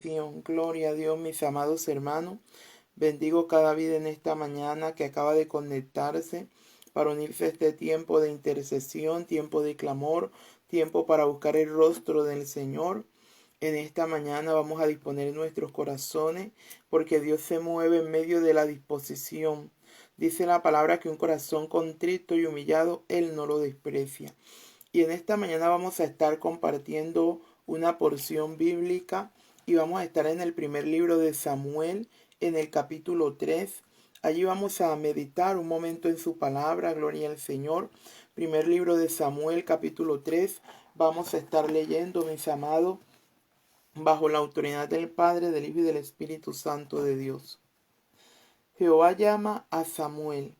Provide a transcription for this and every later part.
Gloria a Dios, mis amados hermanos. Bendigo cada vida en esta mañana que acaba de conectarse para unirse a este tiempo de intercesión, tiempo de clamor, tiempo para buscar el rostro del Señor. En esta mañana vamos a disponer nuestros corazones porque Dios se mueve en medio de la disposición. Dice la palabra que un corazón contrito y humillado, Él no lo desprecia. Y en esta mañana vamos a estar compartiendo una porción bíblica y vamos a estar en el primer libro de Samuel, en el capítulo 3. Allí vamos a meditar un momento en su palabra, gloria al Señor. Primer libro de Samuel, capítulo 3. Vamos a estar leyendo, mis amados, bajo la autoridad del Padre, del Hijo y del Espíritu Santo de Dios. Jehová llama a Samuel.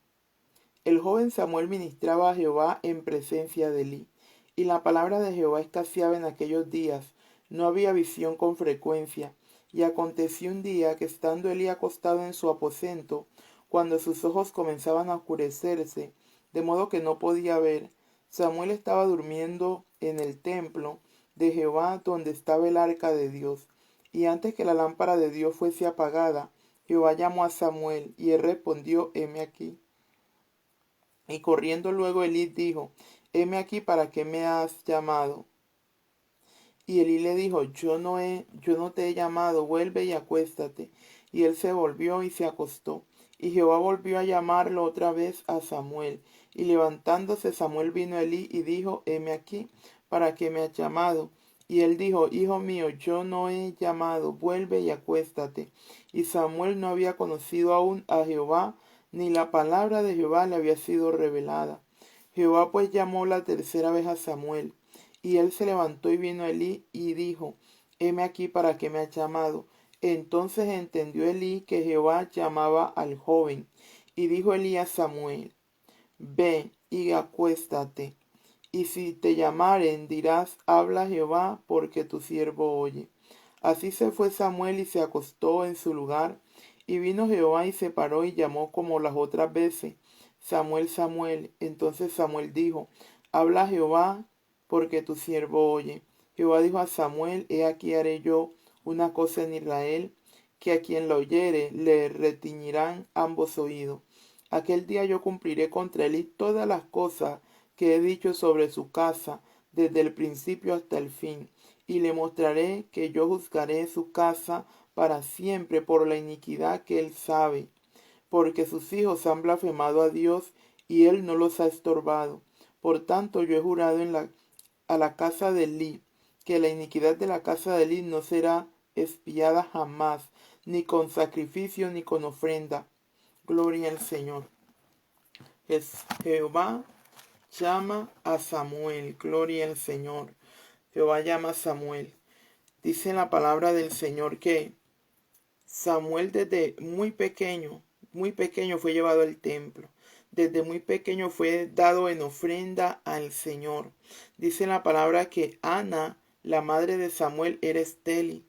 El joven Samuel ministraba a Jehová en presencia de Elí. Y la palabra de Jehová escaseaba en aquellos días, no había visión con frecuencia. Y aconteció un día que estando Elí acostado en su aposento, cuando sus ojos comenzaban a oscurecerse, de modo que no podía ver, Samuel estaba durmiendo en el templo de Jehová donde estaba el arca de Dios. Y antes que la lámpara de Dios fuese apagada, Jehová llamó a Samuel, y él respondió: heme aquí. Y corriendo luego Elí dijo: heme aquí, ¿para qué me has llamado? Y Elí le dijo: yo no te he llamado, vuelve y acuéstate. Y él se volvió y se acostó. Y Jehová volvió a llamarlo otra vez a Samuel. Y levantándose Samuel vino a Elí y dijo: heme aquí, ¿para qué me has llamado? Y él dijo: hijo mío, yo no he llamado, vuelve y acuéstate. Y Samuel no había conocido aún a Jehová, ni la palabra de Jehová le había sido revelada. Jehová pues llamó la tercera vez a Samuel. Y él se levantó y vino a Elí y dijo: heme aquí, ¿para qué me has llamado? Entonces entendió Elí que Jehová llamaba al joven. Y dijo Elí a Samuel: ve y acuéstate. Y si te llamaren, dirás: habla Jehová, porque tu siervo oye. Así se fue Samuel y se acostó en su lugar. Y vino Jehová y se paró y llamó como las otras veces: Samuel, Samuel. Entonces Samuel dijo: habla Jehová, porque tu siervo oye. Jehová dijo a Samuel: he aquí haré yo una cosa en Israel, que a quien la oyere le retiñirán ambos oídos. Aquel día yo cumpliré contra él y todas las cosas que he dicho sobre su casa, desde el principio hasta el fin. Y le mostraré que yo juzgaré su casa para siempre por la iniquidad que él sabe, porque sus hijos han blasfemado a Dios y él no los ha estorbado. Por tanto, yo he jurado a la casa de Elí, que la iniquidad de la casa de Elí no será expiada jamás, ni con sacrificio ni con ofrenda. Gloria al Señor. Jehová llama a Samuel. Gloria al Señor. Jehová llama a Samuel. Dice la palabra del Señor que Samuel desde muy pequeño fue llevado al templo. Desde muy pequeño fue dado en ofrenda al Señor. Dice la palabra que Ana, la madre de Samuel, era estéril.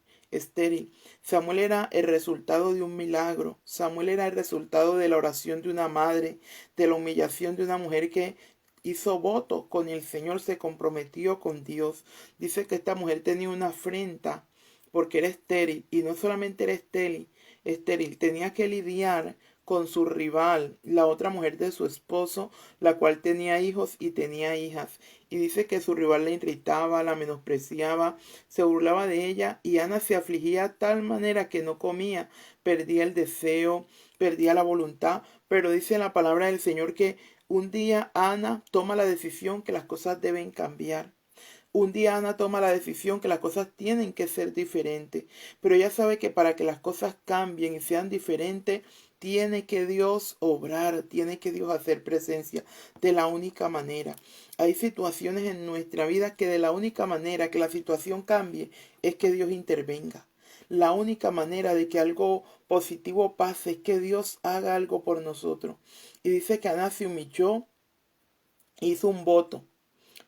Samuel era el resultado de un milagro. Samuel era el resultado de la oración de una madre, de la humillación de una mujer que hizo voto con el Señor, se comprometió con Dios. Dice que esta mujer tenía una afrenta porque era estéril, y no solamente era estéril, tenía que lidiar con su rival, la otra mujer de su esposo, la cual tenía hijos y tenía hijas. Y dice que su rival la irritaba, la menospreciaba, se burlaba de ella, y Ana se afligía de tal manera que no comía, perdía el deseo, perdía la voluntad. Pero dice la palabra del Señor que un día Ana toma la decisión que las cosas deben cambiar. Un día Ana toma la decisión que las cosas tienen que ser diferentes, pero ella sabe que para que las cosas cambien y sean diferentes, tiene que Dios obrar, tiene que Dios hacer presencia de la única manera. Hay situaciones en nuestra vida que de la única manera que la situación cambie es que Dios intervenga. La única manera de que algo positivo pase es que Dios haga algo por nosotros. Y dice que Ana se humilló, hizo un voto.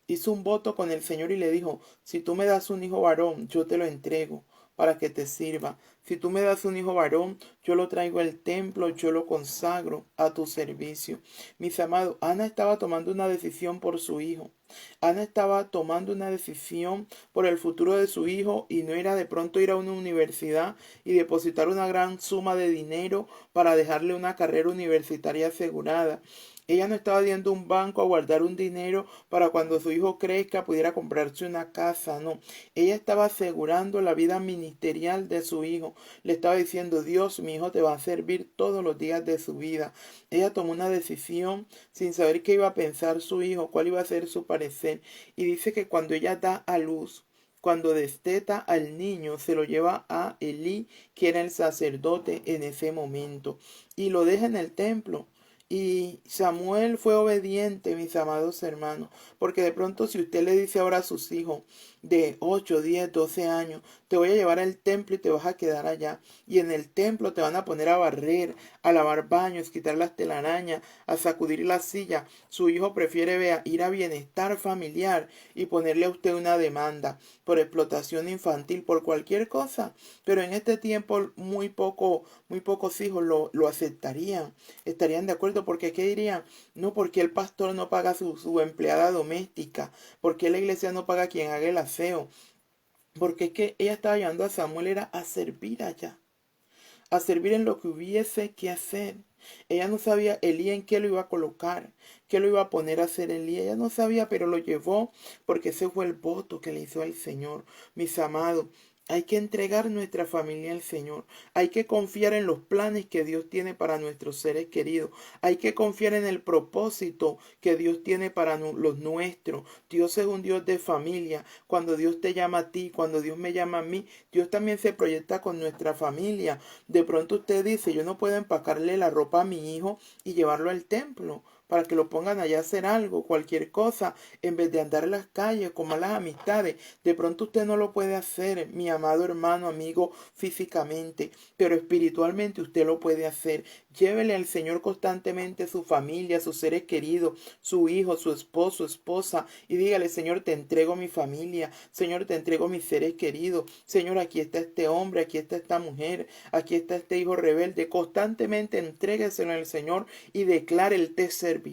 Hizo un voto con el Señor y le dijo: si tú me das un hijo varón, yo te lo entrego. para que te sirva. Si tú me das un hijo varón, yo lo traigo al templo, yo lo consagro a tu servicio. Mis amados, Ana estaba tomando una decisión por su hijo. Ana estaba tomando una decisión por el futuro de su hijo y no era de pronto ir a una universidad y depositar una gran suma de dinero para dejarle una carrera universitaria asegurada. Ella no estaba yendo a un banco a guardar un dinero para cuando su hijo crezca pudiera comprarse una casa, no. Ella estaba asegurando la vida ministerial de su hijo. Le estaba diciendo, Dios, mi hijo te va a servir todos los días de su vida. Ella tomó una decisión sin saber qué iba a pensar su hijo, cuál iba a ser su parecer. Y dice que cuando ella da a luz, cuando desteta al niño, se lo lleva a Elí, que era el sacerdote en ese momento, y lo deja en el templo. Y Samuel fue obediente, mis amados hermanos, porque de pronto si usted le dice ahora a sus hijos de 8, 10, 12 años, te voy a llevar al templo y te vas a quedar allá, y en el templo te van a poner a barrer, a lavar baños, quitar las telarañas, a sacudir la silla, su hijo prefiere ir a bienestar familiar y ponerle a usted una demanda por explotación infantil, por cualquier cosa, pero en este tiempo muy pocos hijos lo aceptarían, estarían de acuerdo, porque ¿qué dirían? No, porque el pastor no paga su empleada doméstica, porque la iglesia no paga quien haga el aseo, porque es que ella estaba llevando a Samuel era a servir allá, a servir en lo que hubiese que hacer. Ella no sabía Elí en qué lo iba a colocar, qué lo iba a poner a hacer Elí. Ella no sabía, pero lo llevó porque ese fue el voto que le hizo el Señor. Mis amados, hay que entregar nuestra familia al Señor. Hay que confiar en los planes que Dios tiene para nuestros seres queridos. Hay que confiar en el propósito que Dios tiene para los nuestros. Dios es un Dios de familia. Cuando Dios te llama a ti, cuando Dios me llama a mí, Dios también se proyecta con nuestra familia. De pronto usted dice, yo no puedo empacarle la ropa a mi hijo y llevarlo al templo para que lo pongan allá a hacer algo, cualquier cosa, en vez de andar en las calles con malas amistades. De pronto usted no lo puede hacer, mi amado hermano, amigo, físicamente, pero espiritualmente usted lo puede hacer. Llévele al Señor constantemente su familia, sus seres queridos, su hijo, su esposo, esposa, y dígale, Señor, te entrego mi familia, Señor, te entrego mis seres queridos, Señor, aquí está este hombre, aquí está esta mujer, aquí está este hijo rebelde. Constantemente entrégueselo al Señor y declare, Él te servirá.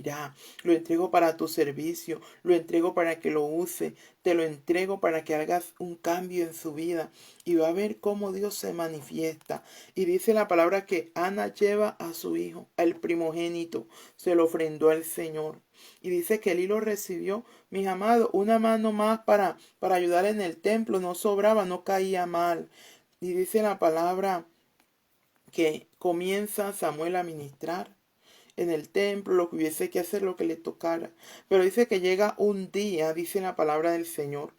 Lo entrego para tu servicio, lo entrego para que lo use, te lo entrego para que hagas un cambio en su vida, y va a ver cómo Dios se manifiesta. Y dice la palabra que Ana lleva a su hijo, al primogénito, se lo ofrendó al Señor. Y dice que Elí lo recibió, mis amados, una mano más para ayudar en el templo, no sobraba, no caía mal. Y dice la palabra que comienza Samuel a ministrar en el templo, lo que hubiese que hacer, lo que le tocara. Pero dice que llega un día, dice la palabra del Señor,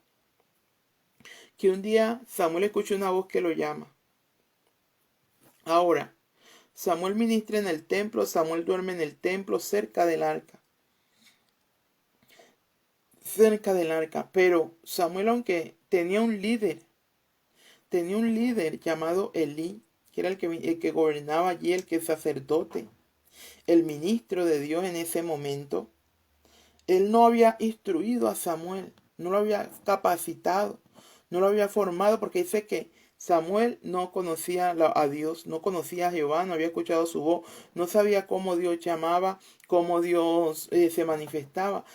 que un día Samuel escucha una voz que lo llama. Ahora, Samuel ministra en el templo, Samuel duerme en el templo cerca del arca. Cerca del arca. Pero Samuel, aunque tenía un líder llamado Elí, que era el que gobernaba allí, el que es sacerdote, el ministro de Dios en ese momento, él no había instruido a Samuel, no lo había capacitado, no lo había formado, porque dice que Samuel no conocía a Dios, no conocía a Jehová, no había escuchado su voz, no sabía cómo Dios llamaba, cómo Dios se manifestaba.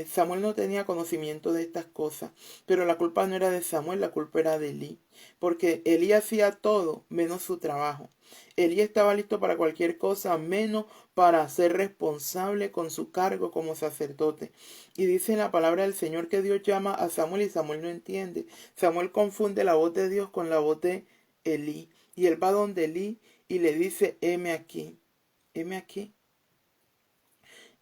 Samuel no tenía conocimiento de estas cosas, pero la culpa no era de Samuel, la culpa era de Elí, porque Elí hacía todo menos su trabajo. Elí estaba listo para cualquier cosa menos para ser responsable con su cargo como sacerdote. Y dice la palabra del Señor que Dios llama a Samuel y Samuel no entiende. Samuel confunde la voz de Dios con la voz de Elí. Y él va donde Elí y le dice, heme aquí, heme aquí.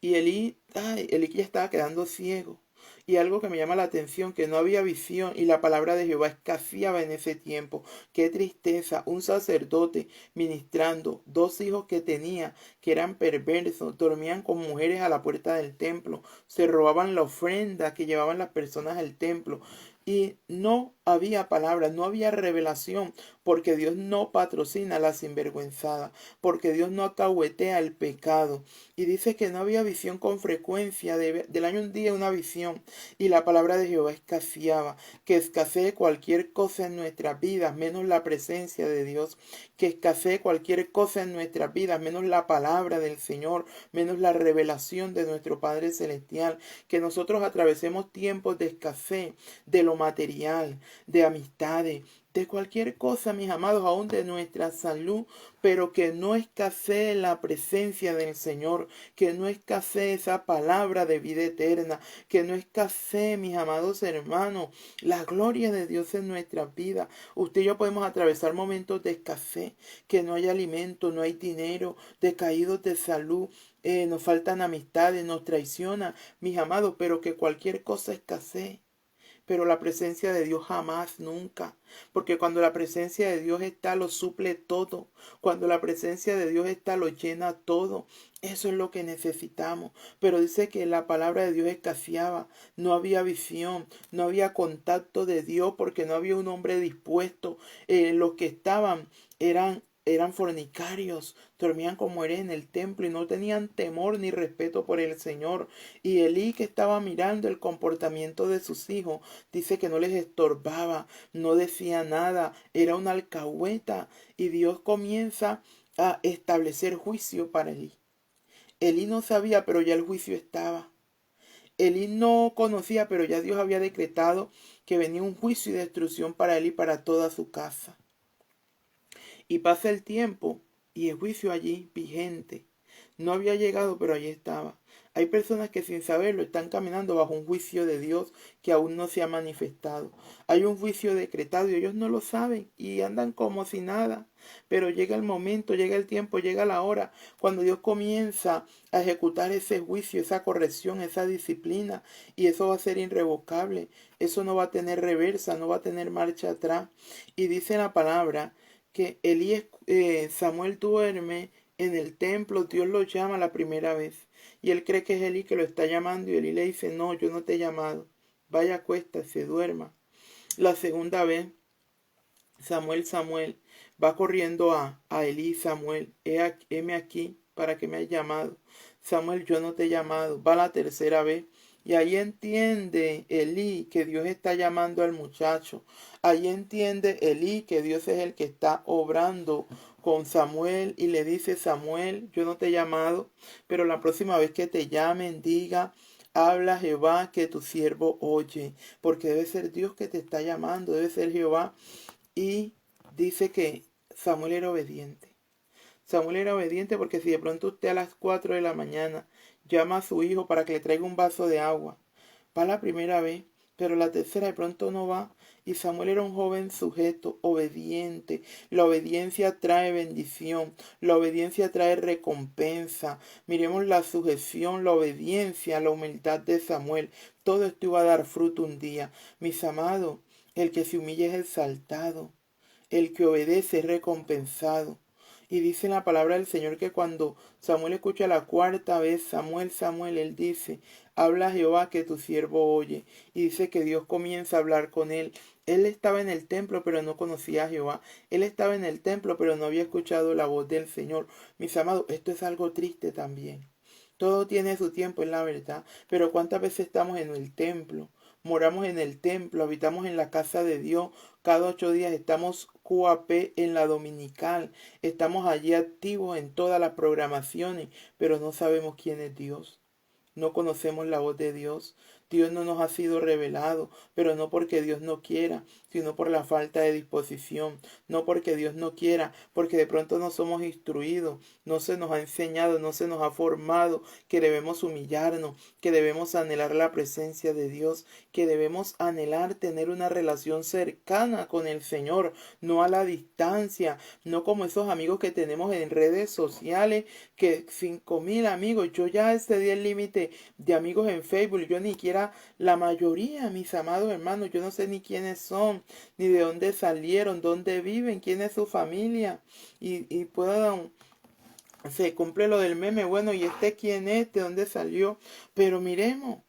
Y Elí ya estaba quedando ciego. Y algo que me llama la atención, que no había visión y la palabra de Jehová escaseaba en ese tiempo. Qué tristeza, un sacerdote ministrando, dos hijos que tenía que eran perversos, dormían con mujeres a la puerta del templo, se robaban la ofrenda que llevaban las personas al templo. Y no había palabra, no había revelación, porque Dios no patrocina a la sinvergüenzada, porque Dios no acahuetea el pecado. Y dice que no había visión con frecuencia, del año un día una visión, y la palabra de Jehová escaseaba, que escasee cualquier cosa en nuestras vidas, menos la presencia de Dios, que escasee cualquier cosa en nuestras vidas, menos la palabra del Señor, menos la revelación de nuestro Padre Celestial, que nosotros atravesemos tiempos de escasez de lo material, de amistades, de cualquier cosa, mis amados, aún de nuestra salud, pero que no escasee la presencia del Señor, que no escasee esa palabra de vida eterna, que no escasee, mis amados hermanos, la gloria de Dios en nuestras vidas. Usted y yo podemos atravesar momentos de escasez, que no hay alimento, no hay dinero, decaídos de salud, nos faltan amistades, nos traiciona, mis amados, pero que cualquier cosa escasee. Pero la presencia de Dios jamás, nunca. Porque cuando la presencia de Dios está, lo suple todo. Cuando la presencia de Dios está, lo llena todo. Eso es lo que necesitamos. Pero dice que la palabra de Dios escaseaba. No había visión, no había contacto de Dios porque no había un hombre dispuesto. Los que estaban eran fornicarios, dormían como mujeres en el templo y no tenían temor ni respeto por el Señor. Y Elí, que estaba mirando el comportamiento de sus hijos, dice que no les estorbaba, no decía nada, era una alcahueta. Y Dios comienza a establecer juicio para Elí. Elí no sabía, pero ya el juicio estaba. Elí no conocía, pero ya Dios había decretado que venía un juicio y destrucción para él y para toda su casa. Y pasa el tiempo y el juicio allí vigente. No había llegado, pero allí estaba. Hay personas que sin saberlo están caminando bajo un juicio de Dios que aún no se ha manifestado. Hay un juicio decretado y ellos no lo saben y andan como si nada. Pero llega el momento, llega el tiempo, llega la hora cuando Dios comienza a ejecutar ese juicio, esa corrección, esa disciplina, y eso va a ser irrevocable. Eso no va a tener reversa, no va a tener marcha atrás. Y dice la palabra que Samuel duerme en el templo, Dios lo llama la primera vez y él cree que es Elí que lo está llamando y Elí le dice: no, yo no te he llamado, vaya, acuéstase, duerma. La segunda vez, Samuel va corriendo a Elí: Samuel, heme aquí, ¿para qué me has llamado? Samuel, yo no te he llamado. Va la tercera vez y ahí entiende Elí que Dios está llamando al muchacho. Ahí entiende Elí que Dios es el que está obrando con Samuel y le dice: Samuel, yo no te he llamado, pero la próxima vez que te llamen, diga: habla Jehová, que tu siervo oye, porque debe ser Dios que te está llamando, debe ser Jehová. Y dice que Samuel era obediente. Samuel era obediente porque si de pronto usted a las 4 de la mañana llama a su hijo para que le traiga un vaso de agua, va la primera vez, pero la tercera de pronto no va. Y Samuel era un joven sujeto, obediente. La obediencia trae bendición, la obediencia trae recompensa. Miremos la sujeción, la obediencia, la humildad de Samuel. Todo esto iba a dar fruto un día. Mis amados, el que se humilla es exaltado, el que obedece es recompensado. Y dice en la palabra del Señor que cuando Samuel escucha la cuarta vez: Samuel, Samuel, él dice: habla Jehová, que tu siervo oye. Y dice que Dios comienza a hablar con él. Él estaba en el templo, pero no conocía a Jehová. Él estaba en el templo, pero no había escuchado la voz del Señor. Mis amados, esto es algo triste también. Todo tiene su tiempo, en la verdad. Pero ¿cuántas veces estamos en el templo? Moramos en el templo, habitamos en la casa de Dios. Cada 8 días estamos QAP en la dominical. Estamos allí activos en todas las programaciones, pero no sabemos quién es Dios. No conocemos la voz de Dios. Dios no nos ha sido revelado, pero no porque Dios no quiera, sino por la falta de disposición. No porque Dios no quiera, porque de pronto no somos instruidos, no se nos ha enseñado, no se nos ha formado que debemos humillarnos, que debemos anhelar la presencia de Dios, que debemos anhelar tener una relación cercana con el Señor, no a la distancia, no como esos amigos que tenemos en redes sociales, que 5.000 amigos. Yo ya excedí el límite de amigos en Facebook. Yo ni siquiera, la mayoría, mis amados hermanos, yo no sé ni quiénes son, ni de dónde salieron, dónde viven, quién es su familia. Y puedo, se cumple lo del meme: bueno, ¿y este quién es? ¿De dónde salió? Pero miremos,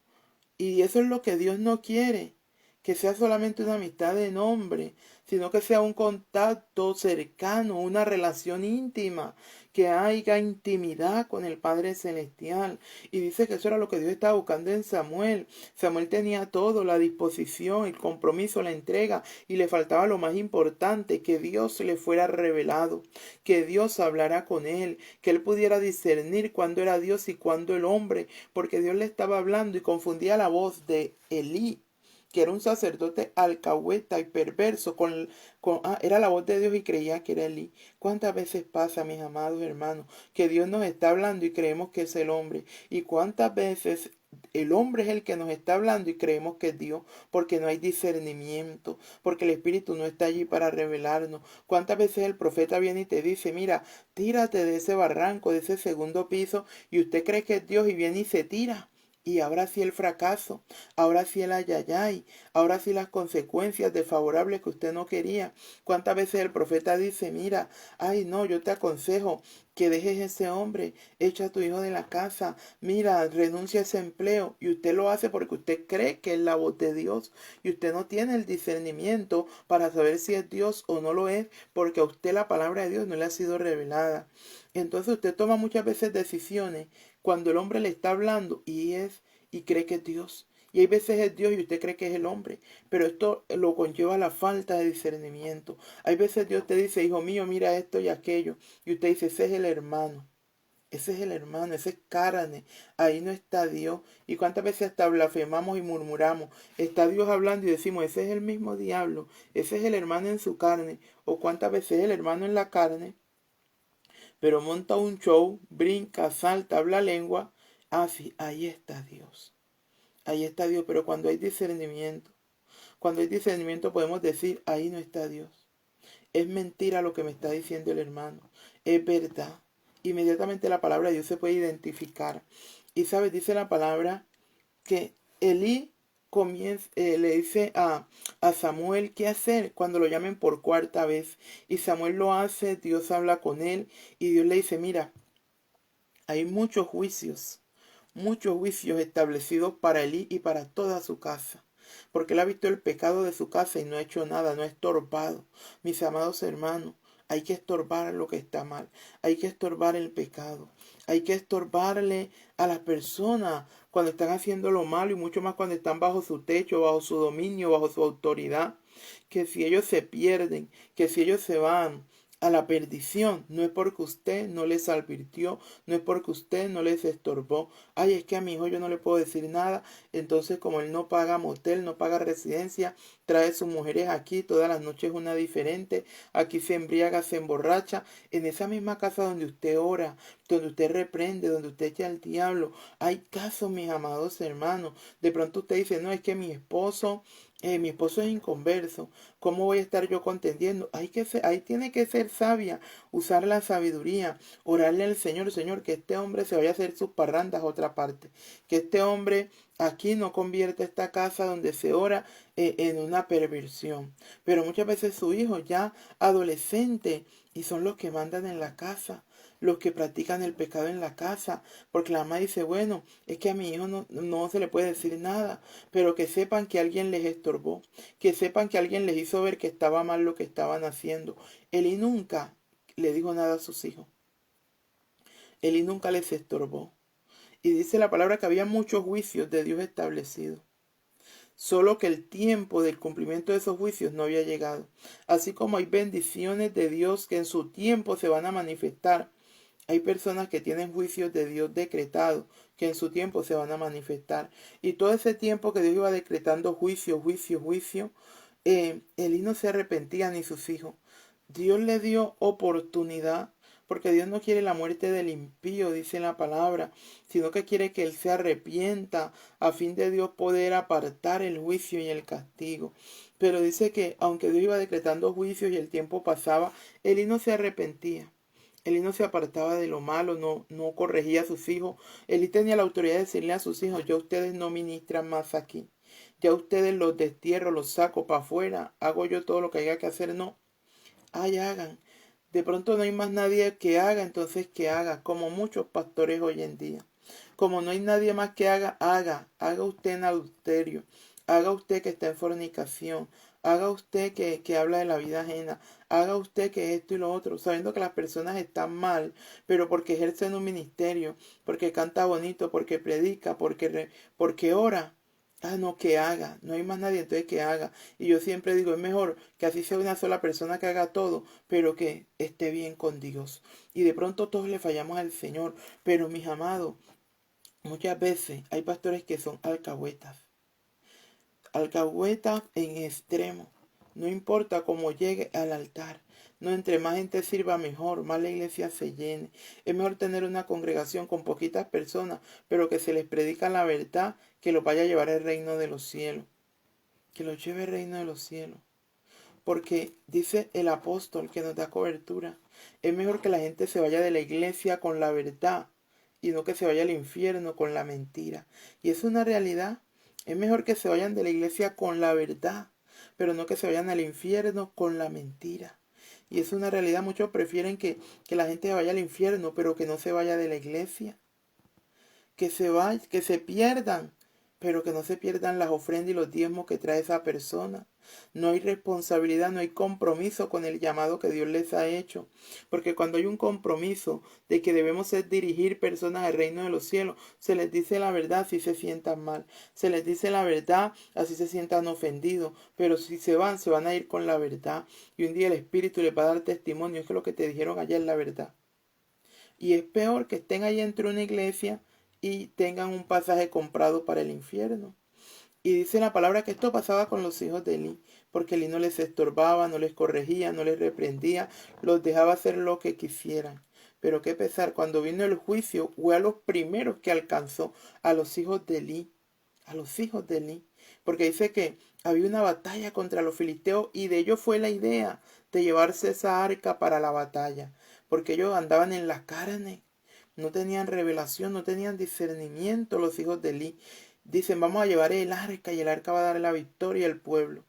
y eso es lo que Dios no quiere, que sea solamente una amistad de nombre, sino que sea un contacto cercano, una relación íntima, que haya intimidad con el Padre Celestial. Y dice que eso era lo que Dios estaba buscando en Samuel. Samuel tenía todo, la disposición, el compromiso, la entrega, y le faltaba lo más importante, que Dios le fuera revelado, que Dios hablara con él, que él pudiera discernir cuándo era Dios y cuándo el hombre, porque Dios le estaba hablando y confundía la voz de Elí, que era un sacerdote alcahueta y perverso, era la voz de Dios y creía que era Elí. ¿Cuántas veces pasa, mis amados hermanos, que Dios nos está hablando y creemos que es el hombre? ¿Y cuántas veces el hombre es el que nos está hablando y creemos que es Dios? Porque no hay discernimiento, porque el Espíritu no está allí para revelarnos. ¿Cuántas veces el profeta viene y te dice, mira, tírate de ese barranco, de ese segundo piso, y usted cree que es Dios y viene y se tira? Y ahora sí el fracaso, ahora sí el ayayay, ahora sí las consecuencias desfavorables que usted no quería. ¿Cuántas veces el profeta dice, mira, ay no, yo te aconsejo que dejes ese hombre, echa a tu hijo de la casa, mira, renuncia a ese empleo, y usted lo hace porque usted cree que es la voz de Dios, y usted no tiene el discernimiento para saber si es Dios o no lo es, porque a usted la palabra de Dios no le ha sido revelada. Entonces usted toma muchas veces decisiones cuando el hombre le está hablando y cree que es Dios. Y hay veces es Dios y usted cree que es el hombre, pero esto lo conlleva la falta de discernimiento. Hay veces Dios te dice, hijo mío, mira esto y aquello, y usted dice, ese es el hermano. Ese es el hermano, ese es carne, ahí no está Dios. Y cuántas veces hasta blasfemamos y murmuramos, está Dios hablando y decimos, ese es el mismo diablo, ese es el hermano en su carne, o cuántas veces es el hermano en la carne, pero monta un show, brinca, salta, habla lengua. Ah, sí, ahí está Dios. Ahí está Dios, pero cuando hay discernimiento podemos decir, ahí no está Dios. Es mentira lo que me está diciendo el hermano. Es verdad. Inmediatamente la palabra de Dios se puede identificar. Y sabes, dice la palabra que Elí le dice a Samuel qué hacer cuando lo llamen por cuarta vez. Y Samuel lo hace, Dios habla con él y Dios le dice, mira, hay muchos juicios establecidos para Elí y para toda su casa, porque él ha visto el pecado de su casa y no ha hecho nada, no ha estorbado. Mis amados hermanos, hay que estorbar lo que está mal, hay que estorbar el pecado, hay que estorbarle a las personas cuando están haciendo lo malo y mucho más cuando están bajo su techo, bajo su dominio, bajo su autoridad, que si ellos se pierden, que si ellos se van a la perdición, no es porque usted no les advirtió, no es porque usted no les estorbó. Ay, es que a mi hijo yo no le puedo decir nada, entonces como él no paga motel, no paga residencia, trae sus mujeres aquí, todas las noches una diferente, aquí se embriaga, se emborracha, en esa misma casa donde usted ora, donde usted reprende, donde usted echa al diablo. Hay casos, mis amados hermanos, de pronto usted dice, no, es que mi esposo es inconverso, ¿cómo voy a estar yo contendiendo? Ahí tiene que ser sabia, usar la sabiduría, orarle al Señor, Señor, que este hombre se vaya a hacer sus parrandas a otra parte, que este hombre aquí no convierta esta casa donde se ora en una perversión. Pero muchas veces su hijo ya adolescente y son los que mandan en la casa, los que practican el pecado en la casa, porque la mamá dice, bueno, es que a mi hijo no se le puede decir nada, pero que sepan que alguien les estorbó, que sepan que alguien les hizo ver que estaba mal lo que estaban haciendo. Eli nunca le dijo nada a sus hijos, Eli nunca les estorbó. Y dice la palabra que había muchos juicios de Dios establecidos. Solo que el tiempo del cumplimiento de esos juicios no había llegado. Así como hay bendiciones de Dios que en su tiempo se van a manifestar, hay personas que tienen juicios de Dios decretados que en su tiempo se van a manifestar. Y todo ese tiempo que Dios iba decretando juicio, Elí no se arrepentía ni sus hijos. Dios le dio oportunidad, porque Dios no quiere la muerte del impío, dice la palabra, sino que quiere que él se arrepienta a fin de Dios poder apartar el juicio y el castigo. Pero dice que aunque Dios iba decretando juicios y el tiempo pasaba, Elí no se arrepentía. Elí no se apartaba de lo malo, no corregía a sus hijos. Elí tenía la autoridad de decirle a sus hijos, ya ustedes no ministran más aquí. Ya ustedes los destierro, los saco para afuera, hago yo todo lo que haya que hacer. No, ay, hagan. De pronto no hay más nadie que haga, entonces que haga, como muchos pastores hoy en día. Como no hay nadie más que haga usted en adulterio, haga usted que está en fornicación, haga usted que habla de la vida ajena, haga usted que esto y lo otro, sabiendo que las personas están mal, pero porque ejercen un ministerio, porque canta bonito, porque predica, porque ora. Ah, no, que haga, no hay más nadie, entonces que haga. Y yo siempre digo, es mejor que así sea una sola persona que haga todo, pero que esté bien con Dios. Y de pronto todos le fallamos al Señor, pero mis amados, muchas veces hay pastores que son alcahuetas en extremo. No importa cómo llegue al altar. No, entre más gente sirva mejor, más la iglesia se llene. Es mejor tener una congregación con poquitas personas, pero que se les predica la verdad, que los vaya a llevar al reino de los cielos. Que los lleve al reino de los cielos. Porque dice el apóstol que nos da cobertura. Es mejor que la gente se vaya de la iglesia con la verdad y no que se vaya al infierno con la mentira. Y es una realidad. Es mejor que se vayan de la iglesia con la verdad, pero no que se vayan al infierno con la mentira. Y es una realidad. Muchos prefieren que la gente vaya al infierno, pero que no se vaya de la iglesia. Que se pierdan, pero que no se pierdan las ofrendas y los diezmos que trae esa persona. No hay responsabilidad, no hay compromiso con el llamado que Dios les ha hecho. Porque cuando hay un compromiso de que debemos dirigir personas al reino de los cielos, se les dice la verdad si se sientan mal. Se les dice la verdad así se sientan ofendidos. Pero si se van a ir con la verdad. Y un día el Espíritu les va a dar testimonio. Es que lo que te dijeron ayer es la verdad. Y es peor que estén ahí entre una iglesia y tengan un pasaje comprado para el infierno. Y dice la palabra que esto pasaba con los hijos de Elí, porque Elí no les estorbaba, no les corregía, no les reprendía, los dejaba hacer lo que quisieran. Pero qué pesar, cuando vino el juicio, fue a los primeros que alcanzó, a los hijos de Elí, a los hijos de Elí. Porque dice que había una batalla contra los filisteos y de ellos fue la idea de llevarse esa arca para la batalla, porque ellos andaban en la carne. No tenían revelación, no tenían discernimiento los hijos de Elí. Dicen, vamos a llevar el arca y el arca va a dar la victoria al pueblo.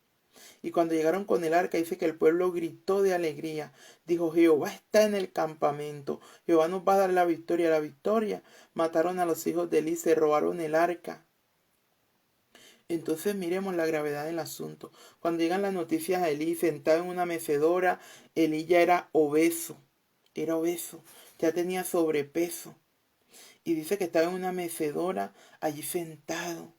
Y cuando llegaron con el arca, dice que el pueblo gritó de alegría. Dijo, Jehová está en el campamento. Jehová nos va a dar la victoria. La victoria. Mataron a los hijos de Elí, se robaron el arca. Entonces miremos la gravedad del asunto. Cuando llegan las noticias a Elí sentado en una mecedora, Elí ya era obeso. Era obeso. Ya tenía sobrepeso. Y dice que estaba en una mecedora allí sentado.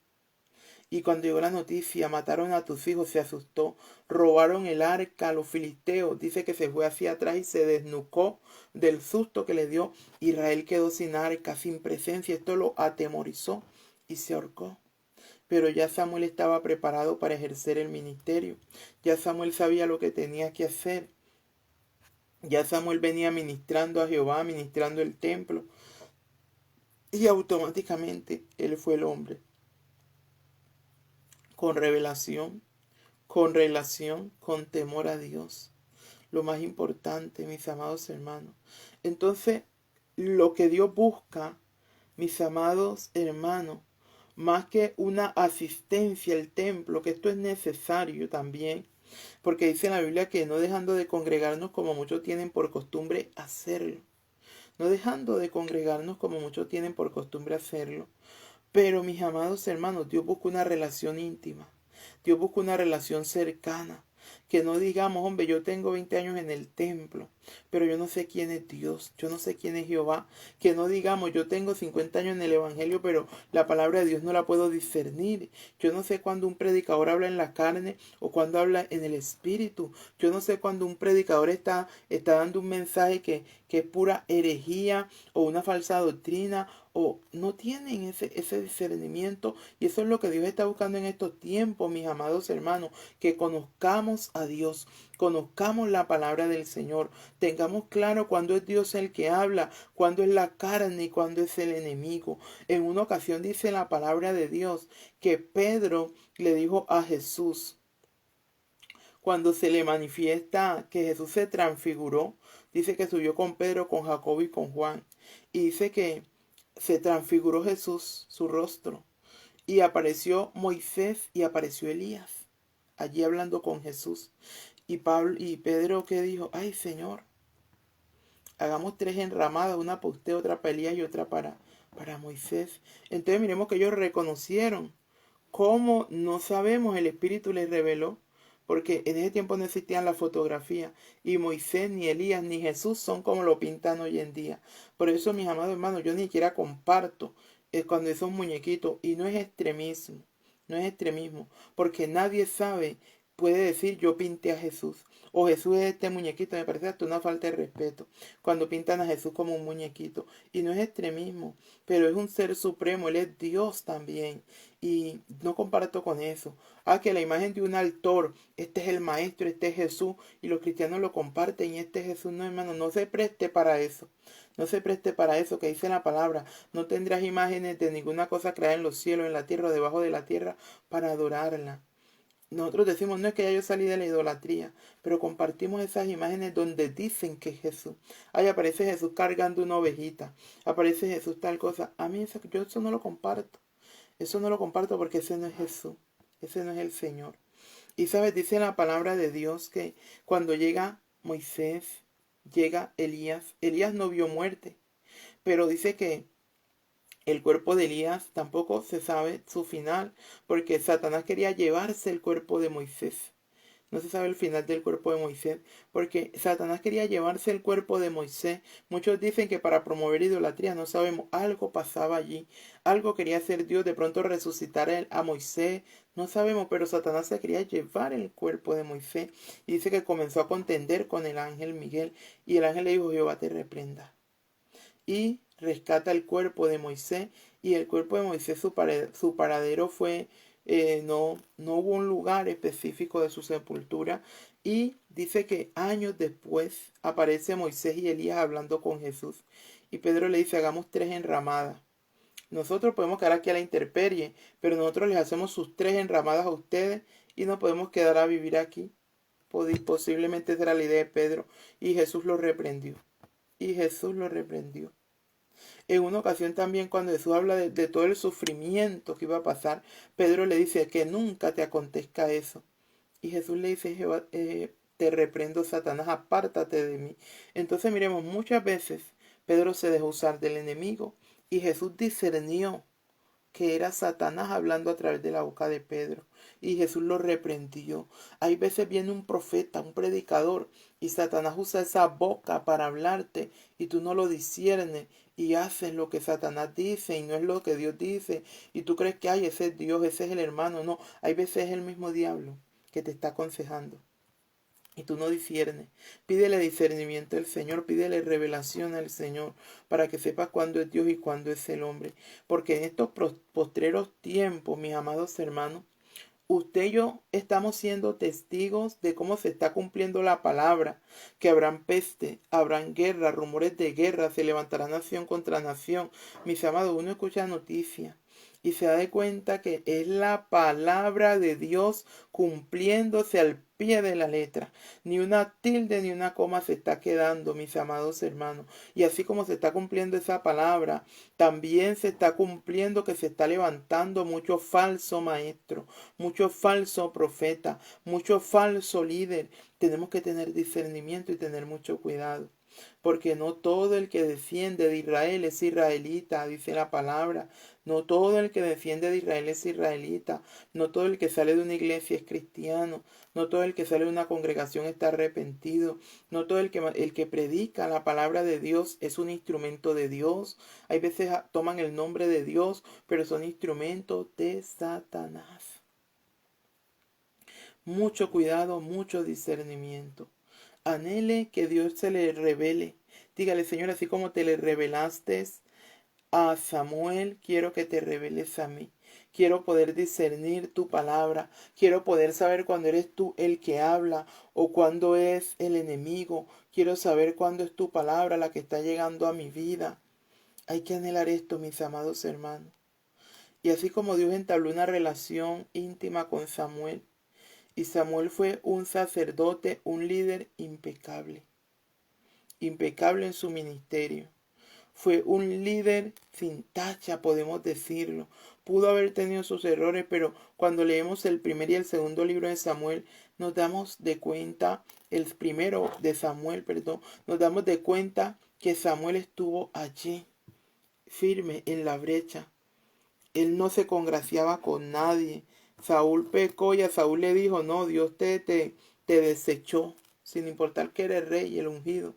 Y cuando llegó la noticia, mataron a tus hijos, se asustó. Robaron el arca a los filisteos. Dice que se fue hacia atrás y se desnucó del susto que le dio. Israel quedó sin arca, sin presencia. Esto lo atemorizó y se ahorcó. Pero ya Samuel estaba preparado para ejercer el ministerio. Ya Samuel sabía lo que tenía que hacer. Ya Samuel venía ministrando a Jehová, ministrando el templo. Y automáticamente él fue el hombre con revelación, con relación, con temor a Dios. Lo más importante, mis amados hermanos. Entonces, lo que Dios busca, mis amados hermanos, más que una asistencia al templo, que esto es necesario también, porque dice en la Biblia que no dejando de congregarnos como muchos tienen por costumbre hacerlo. No dejando de congregarnos como muchos tienen por costumbre hacerlo. Pero mis amados hermanos, Dios busca una relación íntima. Dios busca una relación cercana. Que no digamos, hombre, yo tengo 20 años en el templo, pero yo no sé quién es Dios, yo no sé quién es Jehová. Que no digamos, yo tengo 50 años en el Evangelio, pero la palabra de Dios no la puedo discernir. Yo no sé cuándo un predicador habla en la carne o cuándo habla en el espíritu. Yo no sé cuándo un predicador está dando un mensaje que es pura herejía o una falsa doctrina, o no tienen ese discernimiento. Y eso es lo que Dios está buscando en estos tiempos, mis amados hermanos, que conozcamos a Dios, conozcamos la palabra del Señor, tengamos claro cuándo es Dios el que habla, cuándo es la carne y cuándo es el enemigo. En una ocasión dice la palabra de Dios que Pedro le dijo a Jesús, cuando se le manifiesta que Jesús se transfiguró, dice que subió con Pedro, con Jacobo y con Juan, y dice que se transfiguró Jesús, su rostro, y apareció Moisés y apareció Elías, allí hablando con Jesús. Y Pedro que dijo, ay Señor, hagamos 3 enramadas, una para usted, otra para Elías y otra para Moisés. Entonces miremos que ellos reconocieron ¿Cómo? No sabemos, el Espíritu les reveló, porque en ese tiempo no existían la fotografía, y Moisés, ni Elías, ni Jesús son como lo pintan hoy en día. Por eso, mis amados hermanos, yo ni siquiera comparto cuando esos muñequitos, y no es extremismo, no es extremismo, porque nadie sabe, puede decir yo pinté a Jesús, o Jesús es este muñequito. Me parece hasta una falta de respeto cuando pintan a Jesús como un muñequito, y no es extremismo, pero es un ser supremo, Él es Dios también, y no comparto con eso. Que la imagen de un autor, este es el maestro, este es Jesús, y los cristianos lo comparten, y este es Jesús. No, hermano, no se preste para eso. No se preste para eso, que dice la palabra: no tendrás imágenes de ninguna cosa creada en los cielos, en la tierra o debajo de la tierra, para adorarla. Nosotros decimos, no es que ya yo salí de la idolatría, pero compartimos esas imágenes donde dicen que es Jesús. Ahí aparece Jesús cargando una ovejita, aparece Jesús tal cosa. A mí yo eso no lo comparto. Eso no lo comparto porque ese no es Jesús, ese no es el Señor. Y sabes, dice la palabra de Dios que cuando llega Moisés, llega Elías. Elías no vio muerte, pero dice que el cuerpo de Elías tampoco se sabe su final, porque Satanás quería llevarse el cuerpo de Moisés. No se sabe el final del cuerpo de Moisés, porque Satanás quería llevarse el cuerpo de Moisés. Muchos dicen que para promover idolatría, no sabemos, algo pasaba allí, algo quería hacer Dios, de pronto resucitar a Moisés, no sabemos, pero Satanás se quería llevar el cuerpo de Moisés, y dice que comenzó a contender con el ángel Miguel, y el ángel le dijo: Jehová te reprenda. Y rescata el cuerpo de Moisés, y el cuerpo de Moisés, su paradero fue, no hubo un lugar específico de su sepultura, y dice que años después aparece Moisés y Elías hablando con Jesús, y Pedro le dice: hagamos 3 enramadas. Nosotros podemos quedar aquí a la intemperie, pero nosotros les hacemos sus 3 enramadas a ustedes, y no podemos quedar a vivir aquí. Posiblemente esa era la idea de Pedro, y Jesús lo reprendió. Y Jesús lo reprendió. En una ocasión también, cuando Jesús habla de todo el sufrimiento que iba a pasar, Pedro le dice: que nunca te acontezca eso. Y Jesús le dice: Jehová, te reprendo, Satanás, apártate de mí. Entonces miremos, muchas veces Pedro se dejó usar del enemigo, y Jesús discernió que era Satanás hablando a través de la boca de Pedro, y Jesús lo reprendió. Hay veces viene un profeta, un predicador, y Satanás usa esa boca para hablarte, y tú no lo disciernes, y haces lo que Satanás dice y no es lo que Dios dice, y tú crees que ese es Dios, ese es el hermano. No, hay veces es el mismo diablo que te está aconsejando, y tú no disiernes. Pídele discernimiento al Señor, pídele revelación al Señor, para que sepas cuándo es Dios y cuándo es el hombre. Porque en estos postreros tiempos, mis amados hermanos, usted y yo estamos siendo testigos de cómo se está cumpliendo la palabra, que habrán peste, habrán guerra, rumores de guerra, se levantará nación contra nación. Mis amados, uno escucha noticias y se da cuenta que es la palabra de Dios cumpliéndose al pie de la letra. Ni una tilde ni una coma se está quedando, mis amados hermanos. Y así como se está cumpliendo esa palabra, también se está cumpliendo que se está levantando mucho falso maestro, mucho falso profeta, mucho falso líder. Tenemos que tener discernimiento y tener mucho cuidado, porque no todo el que desciende de Israel es israelita, dice la palabra. No todo el que desciende de Israel es israelita. No todo el que sale de una iglesia es cristiano. No todo el que sale de una congregación está arrepentido. No todo el que predica la palabra de Dios es un instrumento de Dios. Hay veces toman el nombre de Dios, pero son instrumentos de Satanás. Mucho cuidado, mucho discernimiento. Anhele que Dios se le revele. Dígale: Señor, así como te le revelaste a Samuel, quiero que te reveles a mí. Quiero poder discernir tu palabra. Quiero poder saber cuándo eres tú el que habla o cuándo es el enemigo. Quiero saber cuándo es tu palabra la que está llegando a mi vida. Hay que anhelar esto, mis amados hermanos. Y así como Dios entabló una relación íntima con Samuel, y Samuel fue un sacerdote, un líder impecable, impecable en su ministerio. Fue un líder sin tacha, podemos decirlo. Pudo haber tenido sus errores, pero cuando leemos el primer y el segundo libro de Samuel, nos damos de cuenta, el primero de Samuel, perdón, nos damos de cuenta que Samuel estuvo allí, firme en la brecha, Él no se congraciaba con nadie. Saúl pecó y a Saúl le dijo, no, Dios te desechó, sin importar que eres rey y el ungido.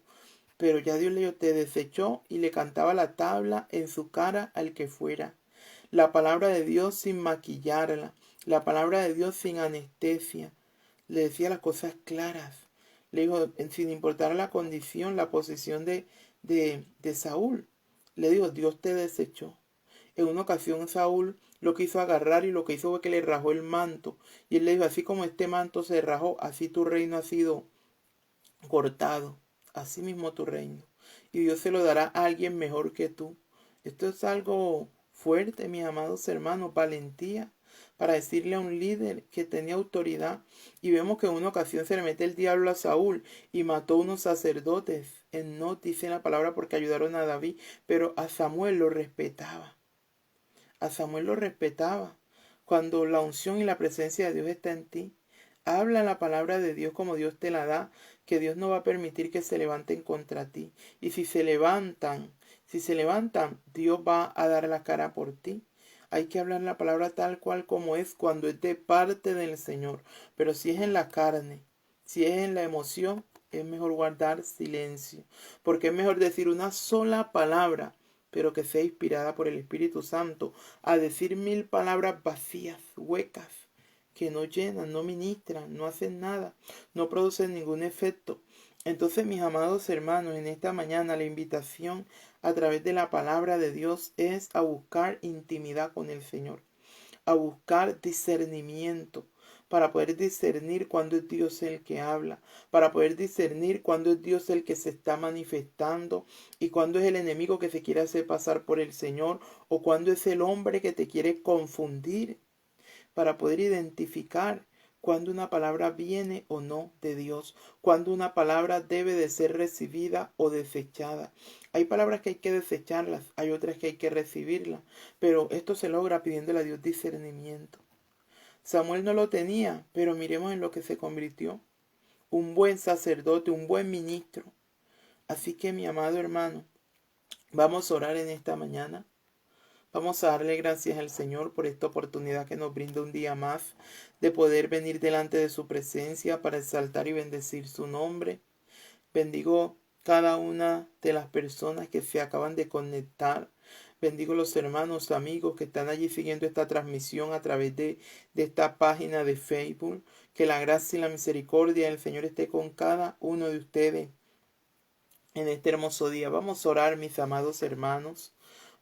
Pero ya Dios le dijo, te desechó, y le cantaba la tabla en su cara al que fuera. La palabra de Dios sin maquillarla, la palabra de Dios sin anestesia. Le decía las cosas claras. Le dijo, sin importar la condición, la posición de Saúl. Le dijo, Dios te desechó. En una ocasión Saúl lo quiso agarrar y lo que hizo fue que le rajó el manto. Y él le dijo, así como este manto se rajó, así tu reino ha sido cortado. Así mismo tu reino. Y Dios se lo dará a alguien mejor que tú. Esto es algo fuerte, mis amados hermanos, valentía para decirle a un líder que tenía autoridad. Y vemos que en una ocasión se le mete el diablo a Saúl y mató a unos sacerdotes. No dice la palabra porque ayudaron a David, pero a Samuel lo respetaba. A Samuel lo respetaba. Cuando la unción y la presencia de Dios está en ti, habla la palabra de Dios como Dios te la da, que Dios no va a permitir que se levanten contra ti. Y si se levantan, Dios va a dar la cara por ti. Hay que hablar la palabra tal cual como es cuando es de parte del Señor. Pero si es en la carne, si es en la emoción, es mejor guardar silencio. Porque es mejor decir una sola palabra, pero que sea inspirada por el Espíritu Santo, a decir 1000 palabras vacías, huecas, que no llenan, no ministran, no hacen nada, no producen ningún efecto. Entonces, mis amados hermanos, en esta mañana la invitación a través de la palabra de Dios es a buscar intimidad con el Señor, a buscar discernimiento, para poder discernir cuándo es Dios el que habla, para poder discernir cuándo es Dios el que se está manifestando y cuándo es el enemigo que se quiere hacer pasar por el Señor o cuándo es el hombre que te quiere confundir, para poder identificar cuándo una palabra viene o no de Dios, cuándo una palabra debe de ser recibida o desechada. Hay palabras que hay que desecharlas, hay otras que hay que recibirlas, pero esto se logra pidiéndole a Dios discernimiento. Samuel no lo tenía, pero miremos en lo que se convirtió. Un buen sacerdote, un buen ministro. Así que, mi amado hermano, vamos a orar en esta mañana. Vamos a darle gracias al Señor por esta oportunidad que nos brinda un día más de poder venir delante de su presencia para exaltar y bendecir su nombre. Bendigo cada una de las personas que se acaban de conectar. Bendigo los hermanos, amigos que están allí siguiendo esta transmisión a través de esta página de Facebook. Que la gracia y la misericordia del Señor esté con cada uno de ustedes en este hermoso día. Vamos a orar, mis amados hermanos.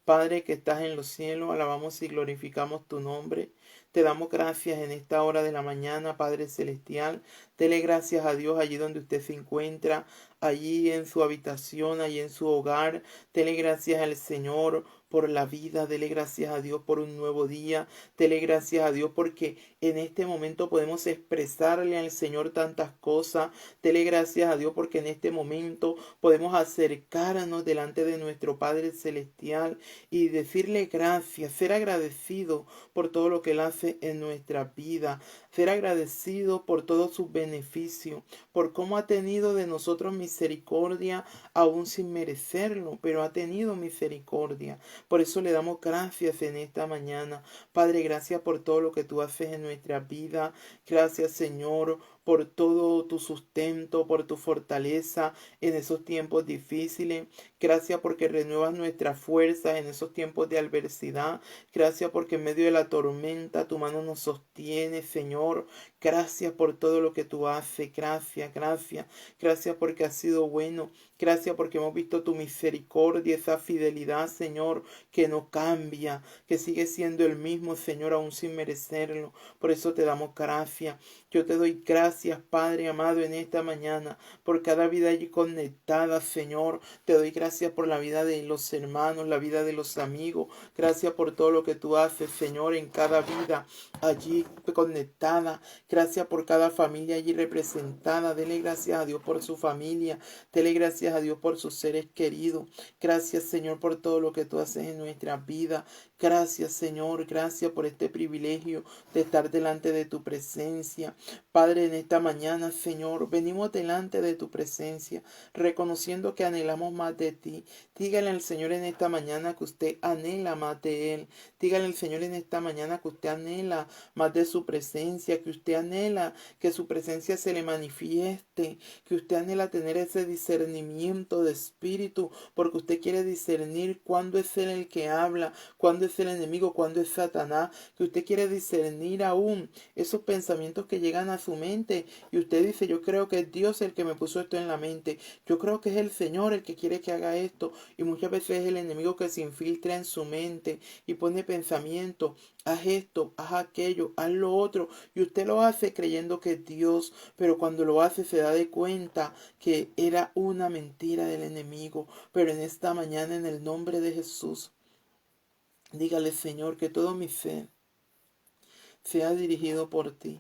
Padre que estás en los cielos, alabamos y glorificamos tu nombre. Te damos gracias en esta hora de la mañana, Padre Celestial. Dele gracias a Dios allí donde usted se encuentra, allí en su habitación, allí en su hogar. Dele gracias al Señor por la vida. Dele gracias a Dios por un nuevo día. Dele gracias a Dios porque en este momento podemos expresarle al Señor tantas cosas. Dele gracias a Dios porque en este momento podemos acercarnos delante de nuestro Padre Celestial y decirle gracias, ser agradecido por todo lo que Él hace en nuestra vida, ser agradecido por todos sus beneficios, por cómo ha tenido de nosotros misericordia aún sin merecerlo, pero ha tenido misericordia. Por eso le damos gracias en esta mañana. Padre, gracias por todo lo que tú haces en nuestra vida. Gracias, Señor, por todo tu sustento, por tu fortaleza en esos tiempos difíciles. Gracias porque renuevas nuestras fuerzas en esos tiempos de adversidad. Gracias porque en medio de la tormenta tu mano nos sostiene, Señor. Gracias por todo lo que tú haces. Gracias, gracias. Gracias porque has sido bueno. Gracias porque hemos visto tu misericordia, esa fidelidad, Señor, que no cambia, que sigue siendo el mismo, Señor, aún sin merecerlo. Por eso te damos gracias. Yo te doy gracias, Padre amado, en esta mañana, por cada vida allí conectada, Señor. Te doy gracias por la vida de los hermanos, la vida de los amigos. Gracias por todo lo que tú haces, Señor, en cada vida allí conectada. Gracias por cada familia allí representada. Dele gracias a Dios por su familia. Dele gracias a Dios por sus seres queridos. Gracias, Señor, por todo lo que tú haces en nuestra vida. Gracias, Señor. Gracias por este privilegio de estar delante de tu presencia. Padre, en esta mañana, Señor, venimos delante de tu presencia, reconociendo que anhelamos más de ti. Dígale al Señor en esta mañana que usted anhela más de Él. Dígale al Señor en esta mañana que usted anhela más de su presencia, que usted anhela que su presencia se le manifieste, que usted anhela tener ese discernimiento de espíritu, porque usted quiere discernir cuándo es Él el que habla, cuándo es el enemigo, cuándo es Satanás, que usted quiere discernir aún esos pensamientos que llegan a su mente y usted dice, yo creo que es Dios el que me puso esto en la mente, yo creo que es el Señor el que quiere que haga esto, y muchas veces es el enemigo que se infiltra en su mente y pone pensamiento, haz esto, haz aquello, haz lo otro, y usted lo hace creyendo que es Dios, pero cuando lo hace se da de cuenta que era una mentira del enemigo. Pero en esta mañana, en el nombre de Jesús, dígale, Señor, que todo mi ser sea dirigido por ti.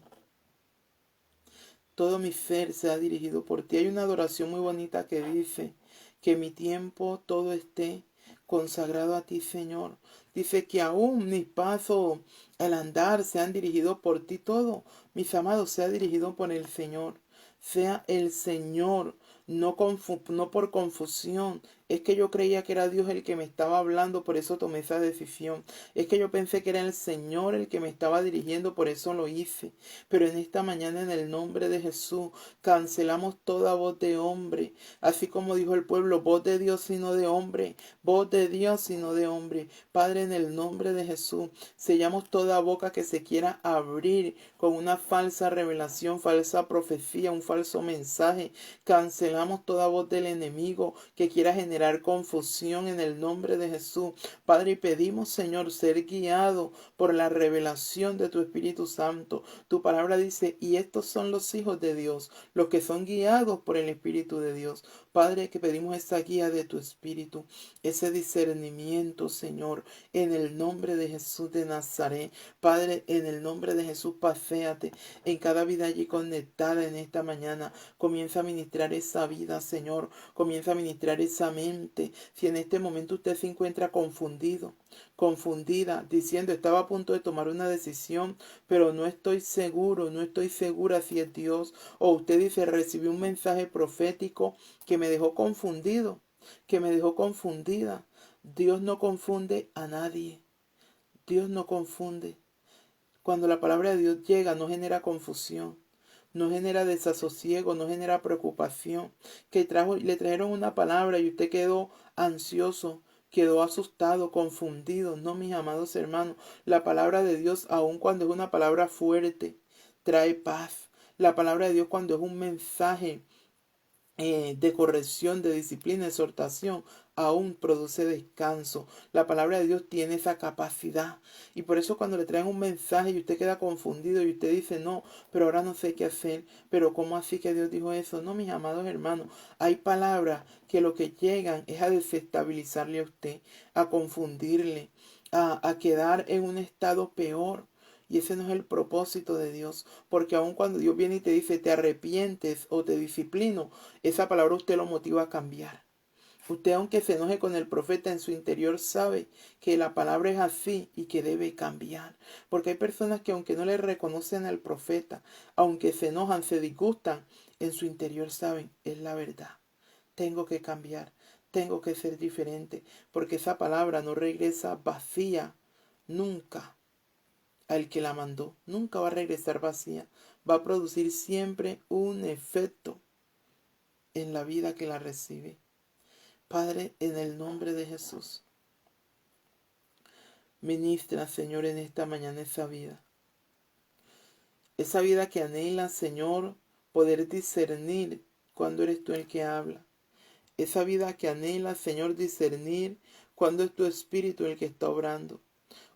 Todo mi ser sea dirigido por ti. Hay una adoración muy bonita que dice que mi tiempo todo esté consagrado a ti, Señor. Dice que aún mis pasos al andar sean dirigidos por ti. Todo, mis amados, sea dirigido por el Señor. Sea el Señor, no por confusión. Es que yo creía que era Dios el que me estaba hablando, por eso tomé esa decisión. Es que yo pensé que era el Señor el que me estaba dirigiendo, por eso lo hice. Pero en esta mañana, en el nombre de Jesús, cancelamos toda voz de hombre. Así como dijo el pueblo, voz de Dios sino de hombre. Voz de Dios sino de hombre. Padre, en el nombre de Jesús, sellamos toda boca que se quiera abrir con una falsa revelación, falsa profecía, un falso mensaje. Cancelamos toda voz del enemigo que quiera generar confusión en el nombre de Jesús. Padre, y pedimos, Señor, ser guiado por la revelación de tu Espíritu Santo. Tu palabra dice, y estos son los hijos de Dios, los que son guiados por el Espíritu de Dios. Padre, que pedimos esa guía de tu Espíritu, ese discernimiento, Señor, en el nombre de Jesús de Nazaret. Padre, en el nombre de Jesús, paséate en cada vida allí conectada en esta mañana. Comienza a ministrar esa vida, Señor. Comienza a ministrar esa mente. Si en este momento usted se encuentra confundido, confundida, diciendo, estaba a punto de tomar una decisión, pero no estoy seguro, no estoy segura si es Dios. O usted dice, recibí un mensaje profético que me dejó confundido, que me dejó confundida. Dios no confunde a nadie. Dios no confunde. Cuando la palabra de Dios llega, no genera confusión, no genera desasosiego, no genera preocupación. Le trajeron una palabra y usted quedó ansioso, quedó asustado, confundido. No, mis amados hermanos, la palabra de Dios, aun cuando es una palabra fuerte, trae paz. La palabra de Dios, cuando es un mensaje de corrección, de disciplina, exhortación, aún produce descanso. La palabra de Dios tiene esa capacidad. Y por eso cuando le traen un mensaje y usted queda confundido y usted dice, no, pero ahora no sé qué hacer, pero ¿cómo así que Dios dijo eso? No, mis amados hermanos, hay palabras que lo que llegan es a desestabilizarle a usted, a confundirle, a quedar en un estado peor. Y ese no es el propósito de Dios, porque aun cuando Dios viene y te dice te arrepientes o te disciplino, esa palabra usted lo motiva a cambiar. Usted, aunque se enoje con el profeta, en su interior sabe que la palabra es así y que debe cambiar. Porque hay personas que aunque no le reconocen al profeta, aunque se enojan, se disgustan, en su interior saben, es la verdad. Tengo que cambiar, tengo que ser diferente, porque esa palabra no regresa vacía nunca al que la mandó. Nunca va a regresar vacía. Va a producir siempre un efecto en la vida que la recibe. Padre, en el nombre de Jesús, ministra, Señor, en esta mañana esa vida. Esa vida que anhela, Señor, poder discernir cuando eres tú el que habla. Esa vida que anhela, Señor, discernir cuando es tu Espíritu el que está obrando.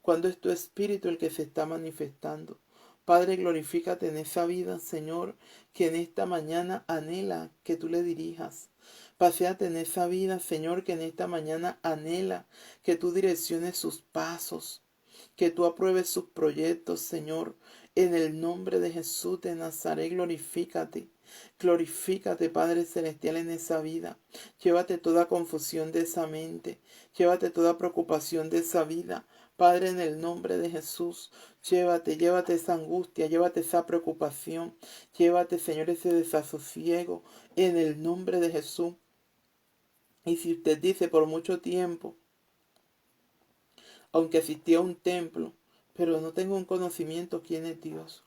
Cuando es tu Espíritu el que se está manifestando. Padre, glorifícate en esa vida, Señor, que en esta mañana anhela que tú le dirijas. Paséate en esa vida, Señor, que en esta mañana anhela que tú direcciones sus pasos, que tú apruebes sus proyectos, Señor. En el nombre de Jesús de Nazaret, glorifícate. Glorifícate, Padre Celestial, en esa vida. Llévate toda confusión de esa mente. Llévate toda preocupación de esa vida. Padre, en el nombre de Jesús, llévate esa angustia, llévate esa preocupación, llévate, Señor, ese desasosiego, en el nombre de Jesús. Y si usted dice por mucho tiempo, aunque asistí a un templo, pero no tengo un conocimiento quién es Dios,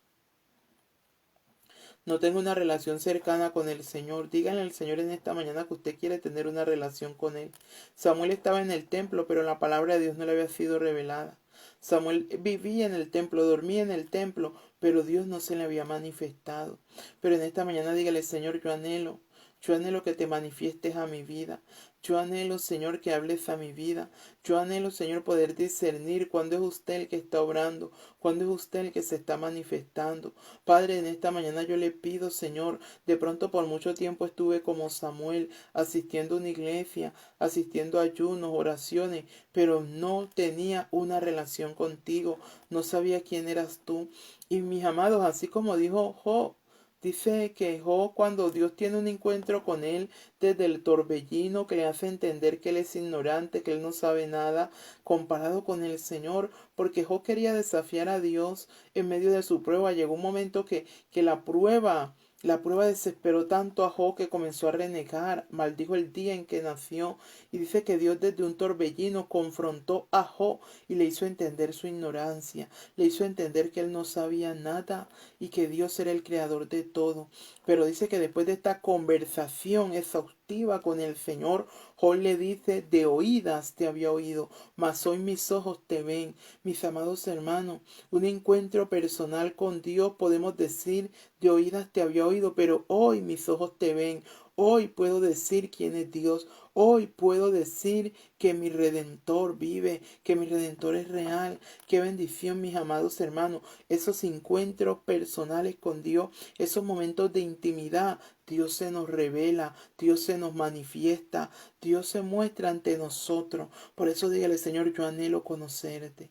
no tengo una relación cercana con el Señor, díganle al Señor en esta mañana que usted quiere tener una relación con Él. Samuel estaba en el templo, pero la palabra de Dios no le había sido revelada. Samuel vivía en el templo, dormía en el templo, pero Dios no se le había manifestado. Pero en esta mañana dígale, Señor, yo anhelo que te manifiestes a mi vida. Yo anhelo, Señor, que hables a mi vida. Yo anhelo, Señor, poder discernir cuándo es usted el que está obrando, cuándo es usted el que se está manifestando. Padre, en esta mañana yo le pido, Señor, de pronto por mucho tiempo estuve como Samuel, asistiendo a una iglesia, asistiendo a ayunos, oraciones, pero no tenía una relación contigo, no sabía quién eras tú. Y mis amados, así como dijo Job, dice que Job, cuando Dios tiene un encuentro con él desde el torbellino que le hace entender que él es ignorante, que él no sabe nada, comparado con el Señor, porque Job quería desafiar a Dios en medio de su prueba. Llegó un momento que la prueba desesperó tanto a Job que comenzó a renegar, maldijo el día en que nació, y dice que Dios desde un torbellino confrontó a Job y le hizo entender su ignorancia, le hizo entender que él no sabía nada y que Dios era el creador de todo. Pero dice que después de esta conversación exhaustiva con el Señor, Job le dice, de oídas te había oído, mas hoy mis ojos te ven. Mis amados hermanos, un encuentro personal con Dios, podemos decir, de oídas te había oído, pero hoy mis ojos te ven. Hoy puedo decir quién es Dios. Hoy puedo decir que mi Redentor vive, que mi Redentor es real. Qué bendición, mis amados hermanos. Esos encuentros personales con Dios, esos momentos de intimidad, Dios se nos revela, Dios se nos manifiesta, Dios se muestra ante nosotros. Por eso dígale, Señor, yo anhelo conocerte.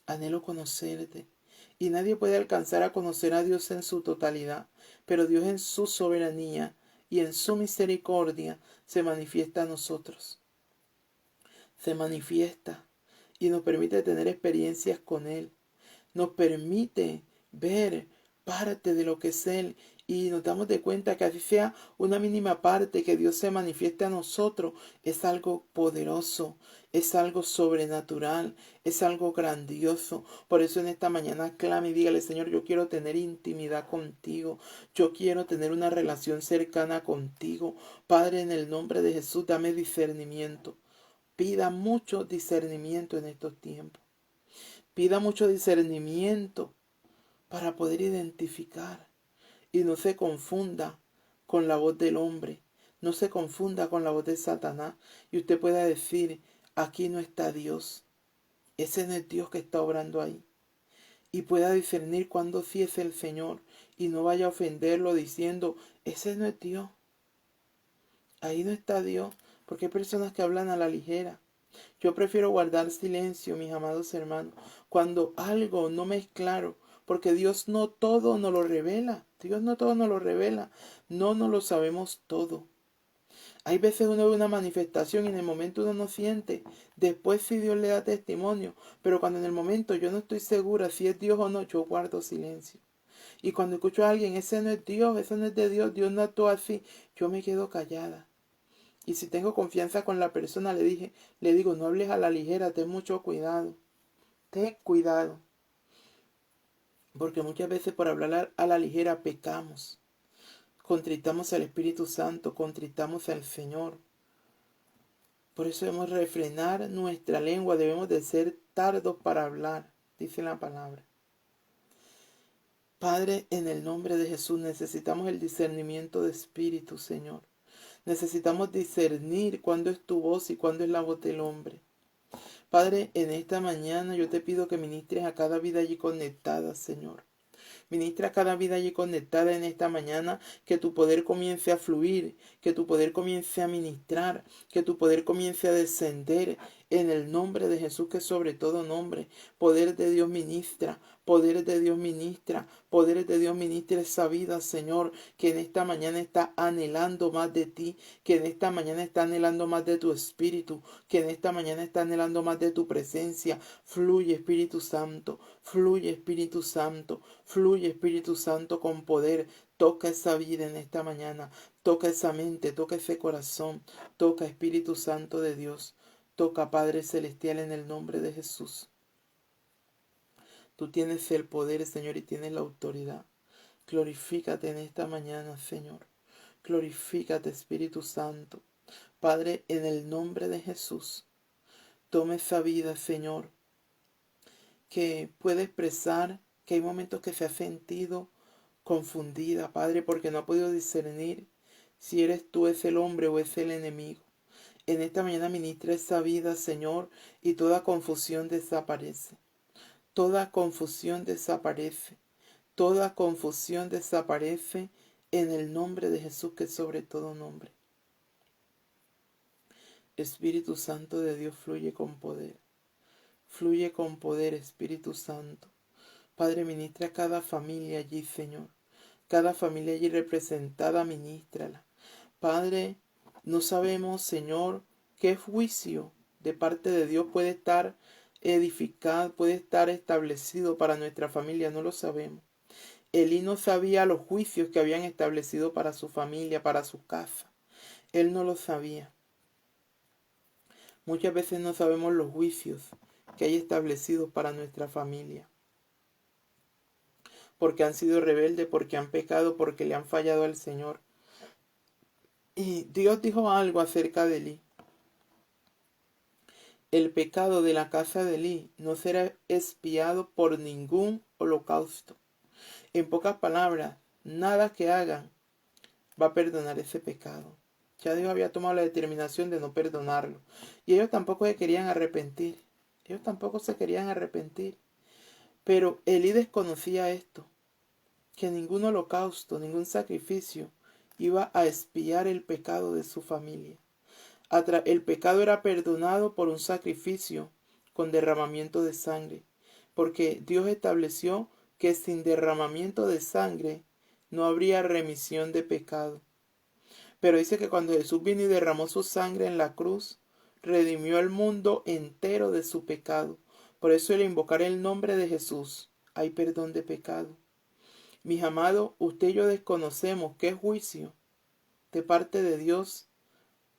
Anhelo conocerte. Y nadie puede alcanzar a conocer a Dios en su totalidad, pero Dios en su soberanía y en su misericordia se manifiesta a nosotros. Se manifiesta y nos permite tener experiencias con Él. Nos permite ver parte de lo que es Él y nos damos de cuenta que así sea una mínima parte que Dios se manifieste a nosotros, es algo poderoso, es algo sobrenatural, es algo grandioso. Por eso en esta mañana clame y dígale, Señor, yo quiero tener intimidad contigo, yo quiero tener una relación cercana contigo. Padre, en el nombre de Jesús, dame discernimiento. Pida mucho discernimiento en estos tiempos. Pida mucho discernimiento para poder identificar y no se confunda con la voz del hombre, no se confunda con la voz de Satanás y usted pueda decir, aquí no está Dios, ese no es Dios que está obrando ahí. Y pueda discernir cuándo sí es el Señor y no vaya a ofenderlo diciendo, ese no es Dios, ahí no está Dios, porque hay personas que hablan a la ligera. Yo prefiero guardar silencio, mis amados hermanos, cuando algo no me es claro, porque Dios no todo nos lo revela. Dios no todo nos lo revela. No nos lo sabemos todo. Hay veces uno ve una manifestación y en el momento uno no siente. Después sí Dios le da testimonio. Pero cuando en el momento yo no estoy segura si es Dios o no, yo guardo silencio. Y cuando escucho a alguien, ese no es Dios, ese no es de Dios, Dios no actúa así, yo me quedo callada. Y si tengo confianza con la persona, le digo, no hables a la ligera, ten mucho cuidado. Ten cuidado. Porque muchas veces por hablar a la ligera pecamos. Contritamos al Espíritu Santo, contritamos al Señor. Por eso debemos refrenar nuestra lengua, debemos de ser tardos para hablar, dice la palabra. Padre, en el nombre de Jesús necesitamos el discernimiento de espíritu, Señor. Necesitamos discernir cuándo es tu voz y cuándo es la voz del hombre. Padre, en esta mañana yo te pido que ministres a cada vida allí conectada, Señor. Ministra cada vida allí conectada en esta mañana, que tu poder comience a fluir, que tu poder comience a ministrar, que tu poder comience a descender en el nombre de Jesús que es sobre todo nombre. Poder de Dios ministra, poder de Dios ministra, poder de Dios ministra esa vida, Señor, que en esta mañana está anhelando más de ti, que en esta mañana está anhelando más de tu espíritu, que en esta mañana está anhelando más de tu presencia. Fluye, Espíritu Santo, fluye, Espíritu Santo, fluye, Espíritu Santo, con poder. Toca esa vida en esta mañana, toca esa mente, toca ese corazón, toca, Espíritu Santo de Dios, toca, Padre Celestial, en el nombre de Jesús. Tú tienes el poder, Señor, y tienes la autoridad. Glorifícate en esta mañana, Señor. Glorifícate, Espíritu Santo. Padre, en el nombre de Jesús, tome esa vida, Señor, que puede expresar que hay momentos que se ha sentido confundida, Padre, porque no ha podido discernir si eres tú es el hombre o es el enemigo. En esta mañana ministra esa vida, Señor, y toda confusión desaparece. Toda confusión desaparece. Toda confusión desaparece en el nombre de Jesús, que es sobre todo nombre. Espíritu Santo de Dios, fluye con poder. Fluye con poder, Espíritu Santo. Padre, ministra a cada familia allí, Señor. Cada familia allí representada, ministrala. Padre, no sabemos, Señor, qué juicio de parte de Dios puede estar edificado, puede estar establecido para nuestra familia, no lo sabemos. Elí no sabía los juicios que habían establecido para su familia, para su casa. Él no lo sabía. Muchas veces no sabemos los juicios que hay establecidos para nuestra familia. Porque han sido rebeldes, porque han pecado, porque le han fallado al Señor. Y Dios dijo algo acerca de Elí. El pecado de la casa de Elí no será expiado por ningún holocausto. En pocas palabras, nada que hagan va a perdonar ese pecado. Ya Dios había tomado la determinación de no perdonarlo. Y ellos tampoco se querían arrepentir. Ellos tampoco se querían arrepentir. Pero Elí desconocía esto, que ningún holocausto, ningún sacrificio iba a expiar el pecado de su familia. El pecado era perdonado por un sacrificio con derramamiento de sangre, porque Dios estableció que sin derramamiento de sangre no habría remisión de pecado. Pero dice que cuando Jesús vino y derramó su sangre en la cruz, redimió al mundo entero de su pecado. Por eso el invocar el nombre de Jesús, hay perdón de pecado. Mis amados, usted y yo desconocemos qué juicio de parte de Dios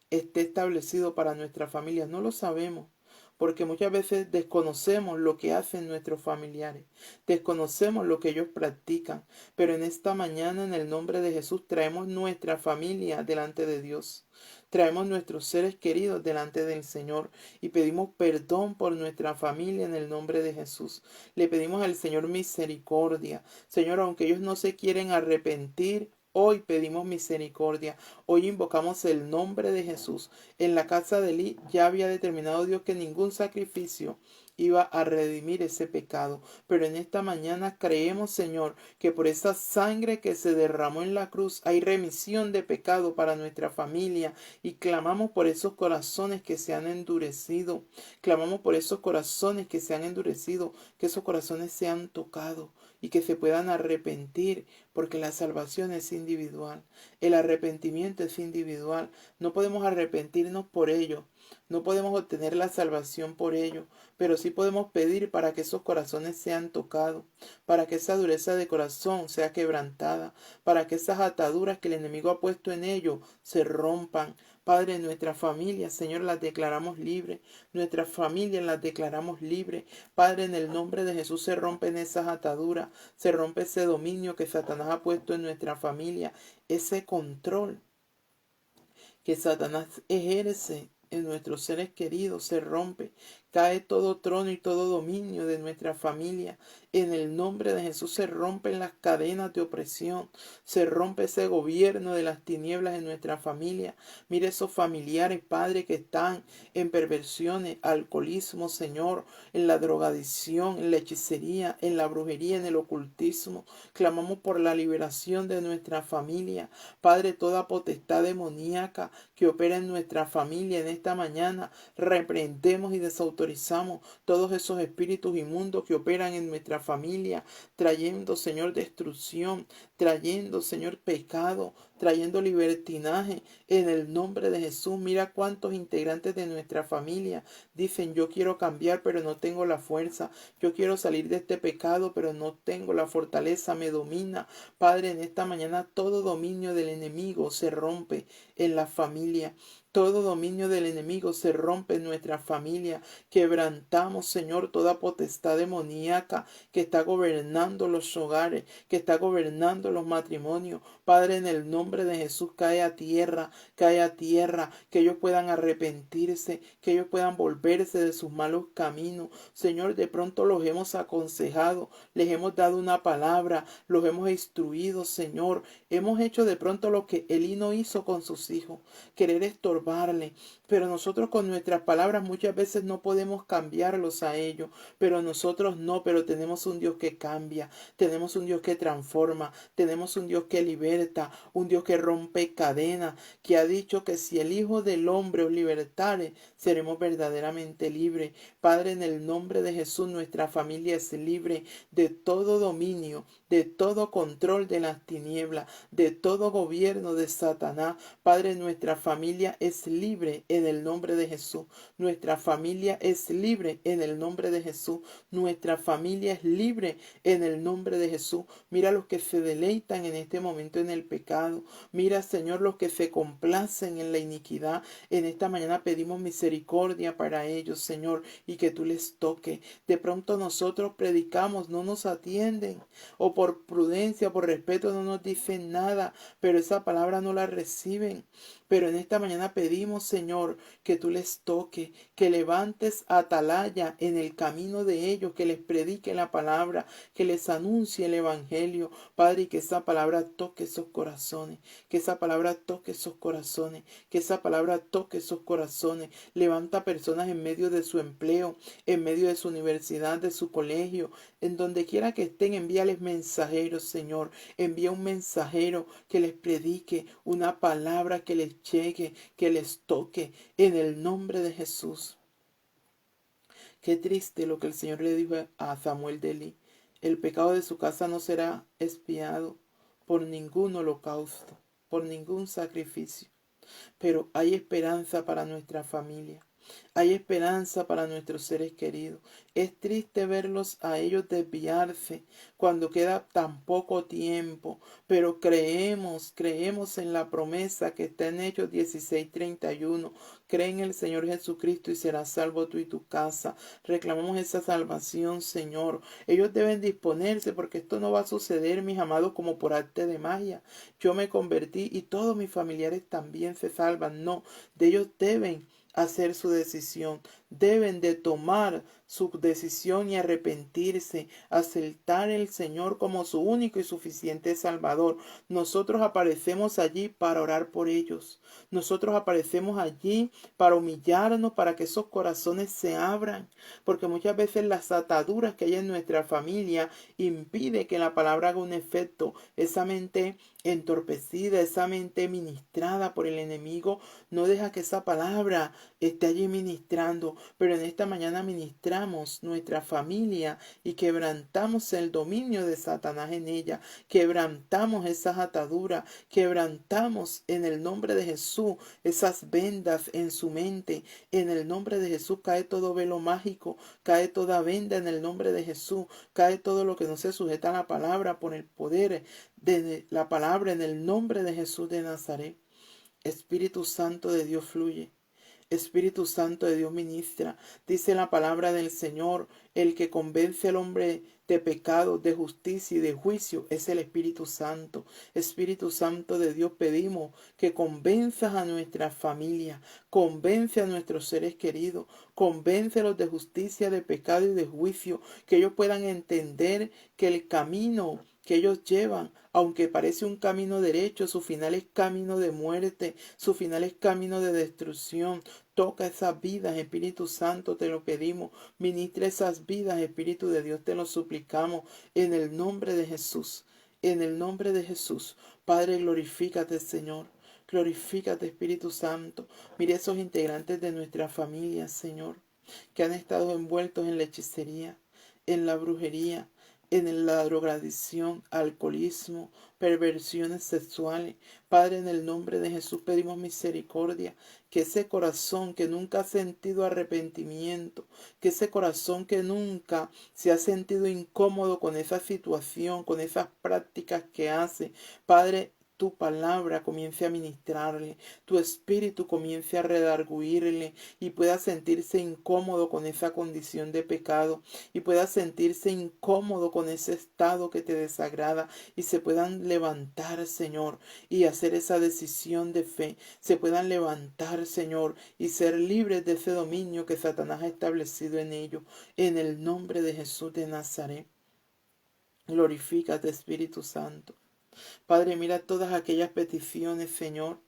esté establecido para nuestra familia. No lo sabemos, porque muchas veces desconocemos lo que hacen nuestros familiares, desconocemos lo que ellos practican, pero en esta mañana, en el nombre de Jesús, traemos nuestra familia delante de Dios. Traemos nuestros seres queridos delante del Señor y pedimos perdón por nuestra familia en el nombre de Jesús. Le pedimos al Señor misericordia. Señor, aunque ellos no se quieren arrepentir, hoy pedimos misericordia. Hoy invocamos el nombre de Jesús. En la casa de Elí ya había determinado Dios que ningún sacrificio iba a redimir ese pecado. Pero en esta mañana creemos, Señor, que por esa sangre que se derramó en la cruz hay remisión de pecado para nuestra familia. Y clamamos por esos corazones que se han endurecido. Clamamos por esos corazones que se han endurecido, que esos corazones sean tocados y que se puedan arrepentir, porque la salvación es individual. El arrepentimiento es individual. No podemos arrepentirnos por ello. No podemos obtener la salvación por ello, pero sí podemos pedir para que esos corazones sean tocados, para que esa dureza de corazón sea quebrantada, para que esas ataduras que el enemigo ha puesto en ellos se rompan. Padre, nuestra familia, Señor, las declaramos libres. Nuestras familias las declaramos libres. Padre, en el nombre de Jesús se rompen esas ataduras, se rompe ese dominio que Satanás ha puesto en nuestra familia, ese control que Satanás ejerce en nuestros seres queridos se rompe. Cae todo trono y todo dominio de nuestra familia. En el nombre de Jesús se rompen las cadenas de opresión. Se rompe ese gobierno de las tinieblas en nuestra familia. Mire esos familiares, Padre, que están en perversiones, alcoholismo, Señor, en la drogadicción, en la hechicería, en la brujería, en el ocultismo. Clamamos por la liberación de nuestra familia. Padre, toda potestad demoníaca que opera en nuestra familia en esta mañana, reprendemos y desautorizamos todos esos espíritus inmundos que operan en nuestra familia, trayendo, Señor, destrucción, trayendo, Señor, pecado, trayendo libertinaje en el nombre de Jesús. Mira cuántos integrantes de nuestra familia dicen: yo quiero cambiar, pero no tengo la fuerza. Yo quiero salir de este pecado, pero no tengo la fortaleza, me domina. Padre, en esta mañana todo dominio del enemigo se rompe en la familia. Todo dominio del enemigo se rompe en nuestra familia. Quebrantamos, Señor, toda potestad demoníaca que está gobernando los hogares, que está gobernando los matrimonios. Padre, en el nombre de Jesús, cae a tierra, que ellos puedan arrepentirse, que ellos puedan volverse de sus malos caminos. Señor, de pronto los hemos aconsejado, les hemos dado una palabra, los hemos instruido, Señor. Hemos hecho de pronto lo que Elí no hizo con sus hijos, querer estorbarle. Pero nosotros con nuestras palabras muchas veces no podemos cambiarlos a ellos. Pero nosotros no, pero tenemos un Dios que cambia, tenemos un Dios que transforma, tenemos un Dios que liberta, un Dios que rompe cadenas, que ha dicho que si el Hijo del Hombre os libertare, seremos verdaderamente libres. Padre, en el nombre de Jesús, nuestra familia es libre de todo dominio, de todo control de las tinieblas, de todo gobierno de Satanás. Padre, nuestra familia es libre en el nombre de Jesús. Nuestra familia es libre en el nombre de Jesús. Nuestra familia es libre en el nombre de Jesús. Mira los que se deleitan en este momento en el pecado. Mira, Señor, los que se complacen en la iniquidad. En esta mañana pedimos misericordia para ellos, Señor, y que tú les toques. De pronto nosotros predicamos, no nos atienden, o por prudencia, por respeto, no nos dicen nada, pero esa palabra no la reciben. Pero en esta mañana pedimos, Señor, que tú les toques, que levantes atalaya en el camino de ellos, que les predique la palabra, que les anuncie el evangelio, Padre, y que esa palabra toque esos corazones, que esa palabra toque esos corazones, que esa palabra toque esos corazones. Levanta personas en medio de su empleo, en medio de su universidad, de su colegio, en donde quiera que estén, envíales mensajeros, Señor. Envía un mensajero que les predique una palabra, que les llegue, que les toque, en el nombre de Jesús. Qué triste lo que el Señor le dijo a Samuel de Elí: el pecado de su casa no será expiado por ningún holocausto, por ningún sacrificio. Pero hay esperanza para nuestra familia. Hay esperanza para nuestros seres queridos. Es triste verlos a ellos desviarse cuando queda tan poco tiempo, pero creemos en la promesa que está en Hechos 16:31. Cree en el Señor Jesucristo y serás salvo tú y tu casa. Reclamamos esa salvación, Señor. Ellos deben disponerse, porque esto no va a suceder, mis amados, como por arte de magia. Yo me convertí y todos mis familiares también se salvan. No, de ellos deben hacer su decisión, deben de tomar su decisión y arrepentirse, aceptar el Señor como su único y suficiente Salvador. Nosotros aparecemos allí para orar por ellos. Nosotros aparecemos allí para humillarnos, para que esos corazones se abran, porque muchas veces las ataduras que hay en nuestra familia impide que la palabra haga un efecto. Esa mente entorpecida, esa mente ministrada por el enemigo, no deja que esa palabra esté allí ministrando. Pero en esta mañana ministramos nuestra familia y quebrantamos el dominio de Satanás en ella. Quebrantamos esas ataduras, quebrantamos en el nombre de Jesús esas vendas en su mente. En el nombre de Jesús cae todo velo mágico, cae toda venda en el nombre de Jesús, cae todo lo que no se sujeta a la palabra por el poder de la palabra, en el nombre de Jesús de Nazaret. Espíritu Santo de Dios, fluye. Espíritu Santo de Dios ministra. Dice la palabra del Señor, el que convence al hombre de pecado, de justicia y de juicio es el Espíritu Santo. Espíritu Santo de Dios, pedimos que convenzas a nuestra familia, convence a nuestros seres queridos, convéncelos de justicia, de pecado y de juicio, que ellos puedan entender que el camino que ellos llevan, aunque parece un camino derecho, su final es camino de muerte, su final es camino de destrucción. Toca esas vidas, Espíritu Santo, te lo pedimos. Ministra esas vidas, Espíritu de Dios, te lo suplicamos en el nombre de Jesús. En el nombre de Jesús. Padre, glorifícate, Señor. Glorifícate, Espíritu Santo. Mire esos integrantes de nuestra familia, Señor, que han estado envueltos en la hechicería, en la brujería, en la drogadicción, alcoholismo, perversiones sexuales. Padre, en el nombre de Jesús pedimos misericordia, que ese corazón que nunca ha sentido arrepentimiento, que ese corazón que nunca se ha sentido incómodo con esa situación, con esas prácticas que hace, Padre, tu palabra comience a ministrarle, tu espíritu comience a redarguirle y pueda sentirse incómodo con esa condición de pecado y pueda sentirse incómodo con ese estado que te desagrada y se puedan levantar, Señor, y hacer esa decisión de fe, se puedan levantar, Señor, y ser libres de ese dominio que Satanás ha establecido en ellos, en el nombre de Jesús de Nazaret. Glorifícate, Espíritu Santo. Padre, mira todas aquellas peticiones, Señor,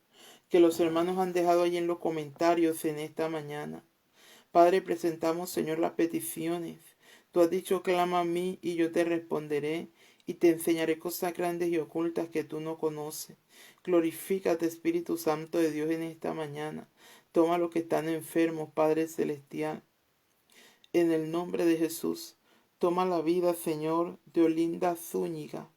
que los hermanos han dejado ahí en los comentarios en esta mañana. Padre, presentamos, Señor, las peticiones. Tú has dicho, clama a mí y yo te responderé y te enseñaré cosas grandes y ocultas que tú no conoces. Glorifícate, Espíritu Santo de Dios, en esta mañana. Toma a los que están enfermos, Padre Celestial. En el nombre de Jesús, toma la vida, Señor, de Olinda Zúñiga.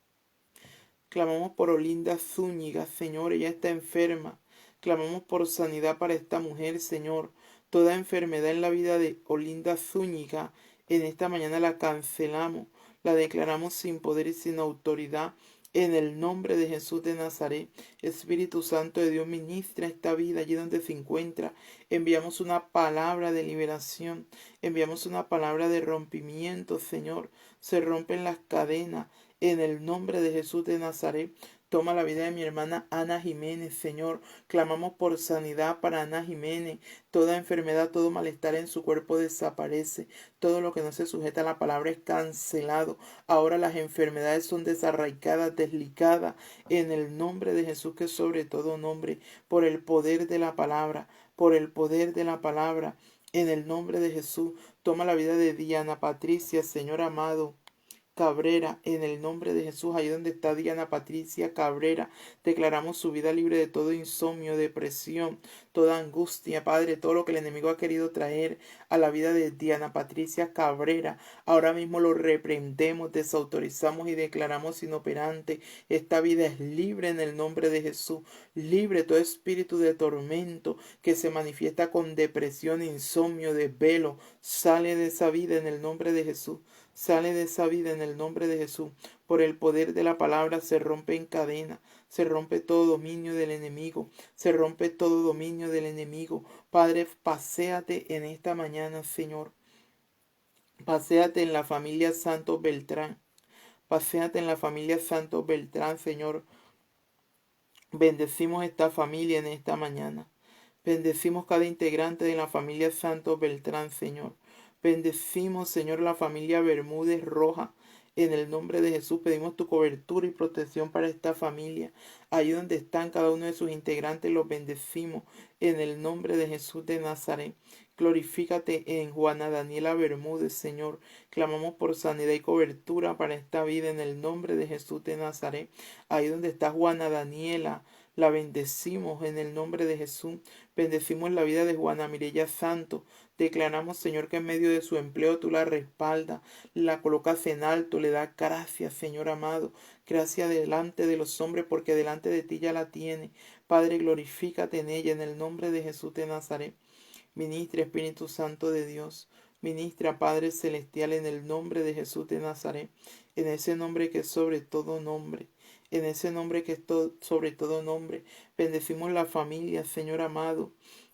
Clamamos por Olinda Zúñiga, Señor, ella está enferma. Clamamos por sanidad para esta mujer, Señor. Toda enfermedad en la vida de Olinda Zúñiga, en esta mañana la cancelamos, la declaramos sin poder y sin autoridad. En el nombre de Jesús de Nazaret, Espíritu Santo de Dios, ministra esta vida allí donde se encuentra. Enviamos una palabra de liberación, enviamos una palabra de rompimiento, Señor. Se rompen las cadenas. En el nombre de Jesús de Nazaret, toma la vida de mi hermana Ana Jiménez, Señor. Clamamos por sanidad para Ana Jiménez. Toda enfermedad, todo malestar en su cuerpo desaparece. Todo lo que no se sujeta a la palabra es cancelado. Ahora las enfermedades son desarraigadas, desligadas. En el nombre de Jesús, que es sobre todo nombre, por el poder de la palabra, por el poder de la palabra. En el nombre de Jesús, toma la vida de Diana Patricia, Señor amado Cabrera, en el nombre de Jesús, ahí donde está Diana Patricia Cabrera, declaramos su vida libre de todo insomnio, depresión, toda angustia, Padre, todo lo que el enemigo ha querido traer a la vida de Diana Patricia Cabrera. Ahora mismo lo reprendemos, desautorizamos y declaramos inoperante. Esta vida es libre en el nombre de Jesús, libre todo espíritu de tormento que se manifiesta con depresión, insomnio, desvelo. Sale de esa vida en el nombre de Jesús. Sale de esa vida en el nombre de Jesús. Por el poder de la palabra se rompe en cadena, se rompe todo dominio del enemigo, se rompe todo dominio del enemigo. Padre, paséate en esta mañana, Señor. Paséate en la familia Santos Beltrán. Paséate en la familia Santos Beltrán, Señor. Bendecimos esta familia en esta mañana. Bendecimos cada integrante de la familia Santos Beltrán, Señor. Bendecimos, Señor, la familia Bermúdez Roja. En el nombre de Jesús pedimos tu cobertura y protección para esta familia. Ahí donde están cada uno de sus integrantes los bendecimos. En el nombre de Jesús de Nazaret. Glorifícate en Juana Daniela Bermúdez, Señor. Clamamos por sanidad y cobertura para esta vida en el nombre de Jesús de Nazaret. Ahí donde está Juana Daniela, la bendecimos en el nombre de Jesús. Bendecimos la vida de Juana Mirella Santo. Declaramos, Señor, que en medio de su empleo tú la respaldas, la colocas en alto, le das gracias, Señor amado. Gracias delante de los hombres, porque delante de ti ya la tiene. Padre, glorifícate en ella, en el nombre de Jesús de Nazaret. Ministra, Espíritu Santo de Dios. Ministra, Padre Celestial, en el nombre de Jesús de Nazaret. En ese nombre que es sobre todo nombre. En ese nombre que es sobre todo nombre. Bendecimos la familia, Señor amado,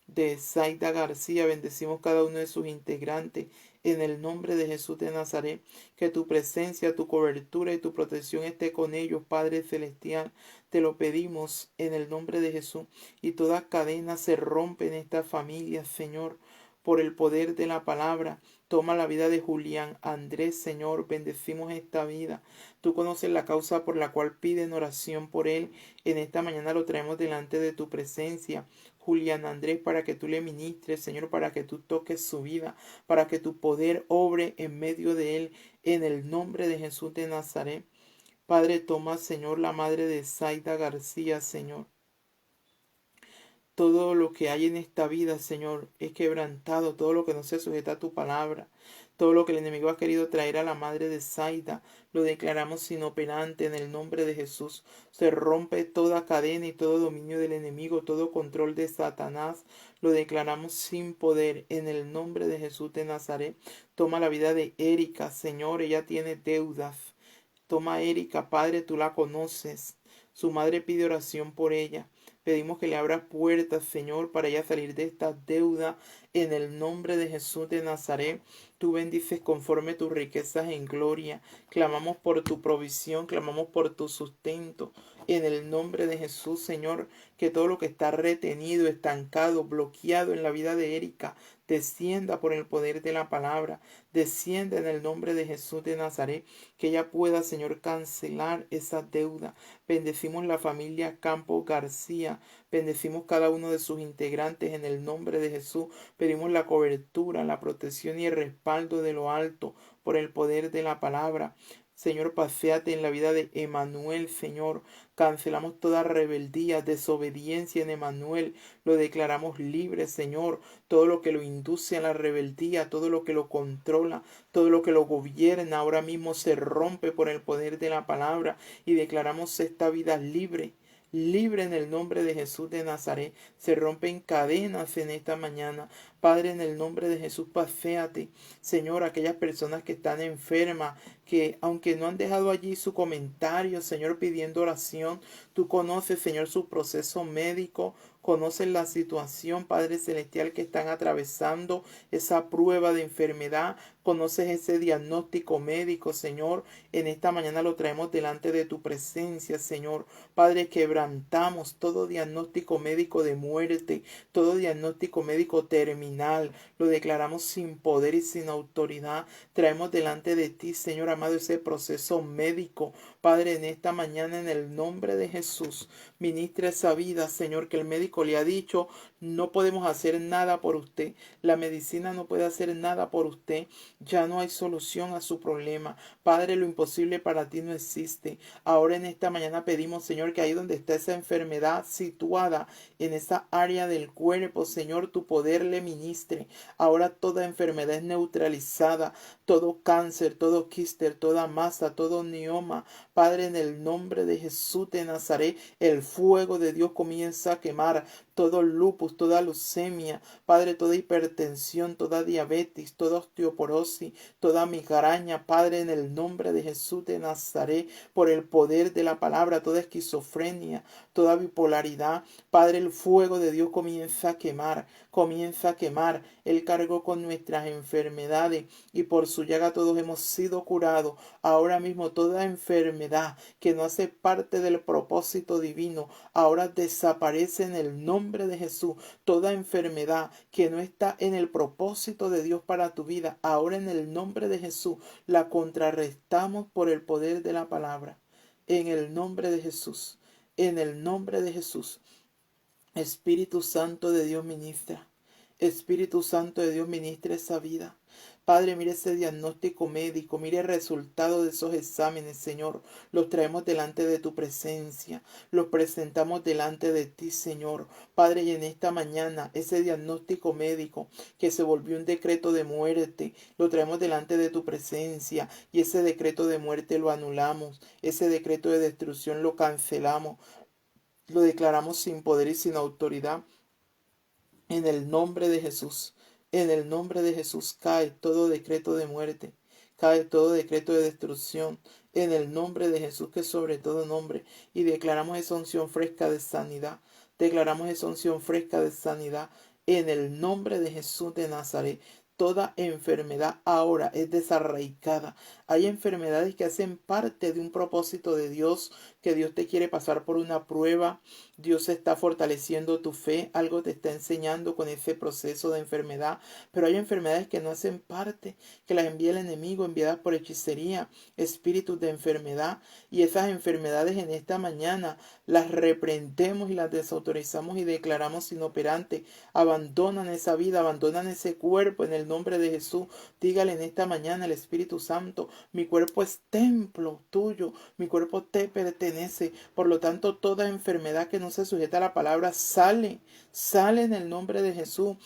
de Zaida García. Bendecimos cada uno de sus integrantes. En el nombre de Jesús de Nazaret, que tu presencia, tu cobertura y tu protección esté con ellos, Padre Celestial. Te lo pedimos en el nombre de Jesús. Y toda cadena se rompe en esta familia, Señor, por el poder de la palabra. Toma la vida de Julián Andrés, Señor. Bendecimos esta vida. Tú conoces la causa por la cual piden oración por él. En esta mañana lo traemos delante de tu presencia. Julián Andrés, para que tú le ministres, Señor, para que tú toques su vida, para que tu poder obre en medio de él, en el nombre de Jesús de Nazaret. Padre, toma, Señor, la madre de Zaida García, Señor. Todo lo que hay en esta vida, Señor, es quebrantado, todo lo que no se sujeta a tu palabra, todo lo que el enemigo ha querido traer a la madre de Zaida, lo declaramos inoperante en el nombre de Jesús. Se rompe toda cadena y todo dominio del enemigo, todo control de Satanás, lo declaramos sin poder en el nombre de Jesús de Nazaret. Toma la vida de Erika, Señor, ella tiene deudas. Toma a Erika, Padre, tú la conoces. Su madre pide oración por ella. Pedimos que le abras puertas, Señor, para ella salir de esta deuda. En el nombre de Jesús de Nazaret, tú bendices conforme tus riquezas en gloria. Clamamos por tu provisión, clamamos por tu sustento. En el nombre de Jesús, Señor, que todo lo que está retenido, estancado, bloqueado en la vida de Erika, descienda por el poder de la palabra. Descienda en el nombre de Jesús de Nazaret, que ella pueda, Señor, cancelar esa deuda. Bendecimos la familia Campos García, bendecimos cada uno de sus integrantes en el nombre de Jesús. Pedimos la cobertura, la protección y el respaldo de lo alto por el poder de la palabra. Señor, paséate en la vida de Emanuel, Señor. Cancelamos toda rebeldía, desobediencia en Emanuel. Lo declaramos libre, Señor. Todo lo que lo induce a la rebeldía, todo lo que lo controla, todo lo que lo gobierna, ahora mismo se rompe por el poder de la palabra y declaramos esta vida libre. Libre en el nombre de Jesús de Nazaret. Se rompen cadenas en esta mañana. Padre, en el nombre de Jesús, paséate. Señor, aquellas personas que están enfermas, que aunque no han dejado allí su comentario, Señor, pidiendo oración, tú conoces, Señor, su proceso médico, conoces la situación, Padre Celestial, que están atravesando esa prueba de enfermedad, conoces ese diagnóstico médico, Señor. En esta mañana lo traemos delante de tu presencia, Señor. Padre, quebrantamos todo diagnóstico médico de muerte, todo diagnóstico médico terminal. Lo declaramos sin poder y sin autoridad. Traemos delante de ti, Señor amado, ese proceso médico. Padre, en esta mañana, en el nombre de Jesús, ministra esa vida, Señor, que el médico le ha dicho, no podemos hacer nada por usted. La medicina no puede hacer nada por usted. Ya no hay solución a su problema. Padre, lo imposible para ti no existe. Ahora en esta mañana pedimos, Señor, que ahí donde está esa enfermedad situada en esa área del cuerpo, Señor, tu poder le ministre. Ahora toda enfermedad es neutralizada, todo cáncer, todo quiste, toda masa, todo mioma. Padre, en el nombre de Jesús de Nazaret, el fuego de Dios comienza a quemar todo lupus, toda leucemia, Padre, toda hipertensión, toda diabetes, toda osteoporosis, toda migraña, Padre, en el nombre de Jesús de Nazaret, por el poder de la palabra, toda esquizofrenia, toda bipolaridad, Padre, el fuego de Dios comienza a quemar, comienza a quemar. Él cargó con nuestras enfermedades y por su llaga todos hemos sido curados. Ahora mismo toda enfermedad que no hace parte del propósito divino, ahora desaparece en el nombre de Jesús. Toda enfermedad que no está en el propósito de Dios para tu vida, ahora en el nombre de Jesús la contrarrestamos por el poder de la palabra. En el nombre de Jesús, en el nombre de Jesús. Espíritu Santo de Dios ministra. Espíritu Santo de Dios ministra esa vida. Padre, mire ese diagnóstico médico, mire el resultado de esos exámenes, Señor. Los traemos delante de tu presencia, los presentamos delante de ti, Señor. Padre, y en esta mañana, ese diagnóstico médico que se volvió un decreto de muerte, lo traemos delante de tu presencia y ese decreto de muerte lo anulamos, ese decreto de destrucción lo cancelamos, lo declaramos sin poder y sin autoridad. En el nombre de Jesús, en el nombre de Jesús cae todo decreto de muerte, cae todo decreto de destrucción, en el nombre de Jesús que es sobre todo nombre, y declaramos esa unción fresca de sanidad, declaramos esa unción fresca de sanidad, en el nombre de Jesús de Nazaret. Toda enfermedad ahora es desarraigada. Hay enfermedades que hacen parte de un propósito de Dios, que Dios te quiere pasar por una prueba. Dios está fortaleciendo tu fe, algo te está enseñando con ese proceso de enfermedad. Pero hay enfermedades que no hacen parte, que las envía el enemigo, enviadas por hechicería, espíritus de enfermedad. Y esas enfermedades en esta mañana las reprendemos y las desautorizamos y declaramos inoperantes. Abandonan esa vida, abandonan ese cuerpo en el nombre de Jesús. Dígale en esta mañana al Espíritu Santo: mi cuerpo es templo tuyo, mi cuerpo te pertenece. Por lo tanto, toda enfermedad que no se sujeta a la palabra sale en el nombre de Jesús.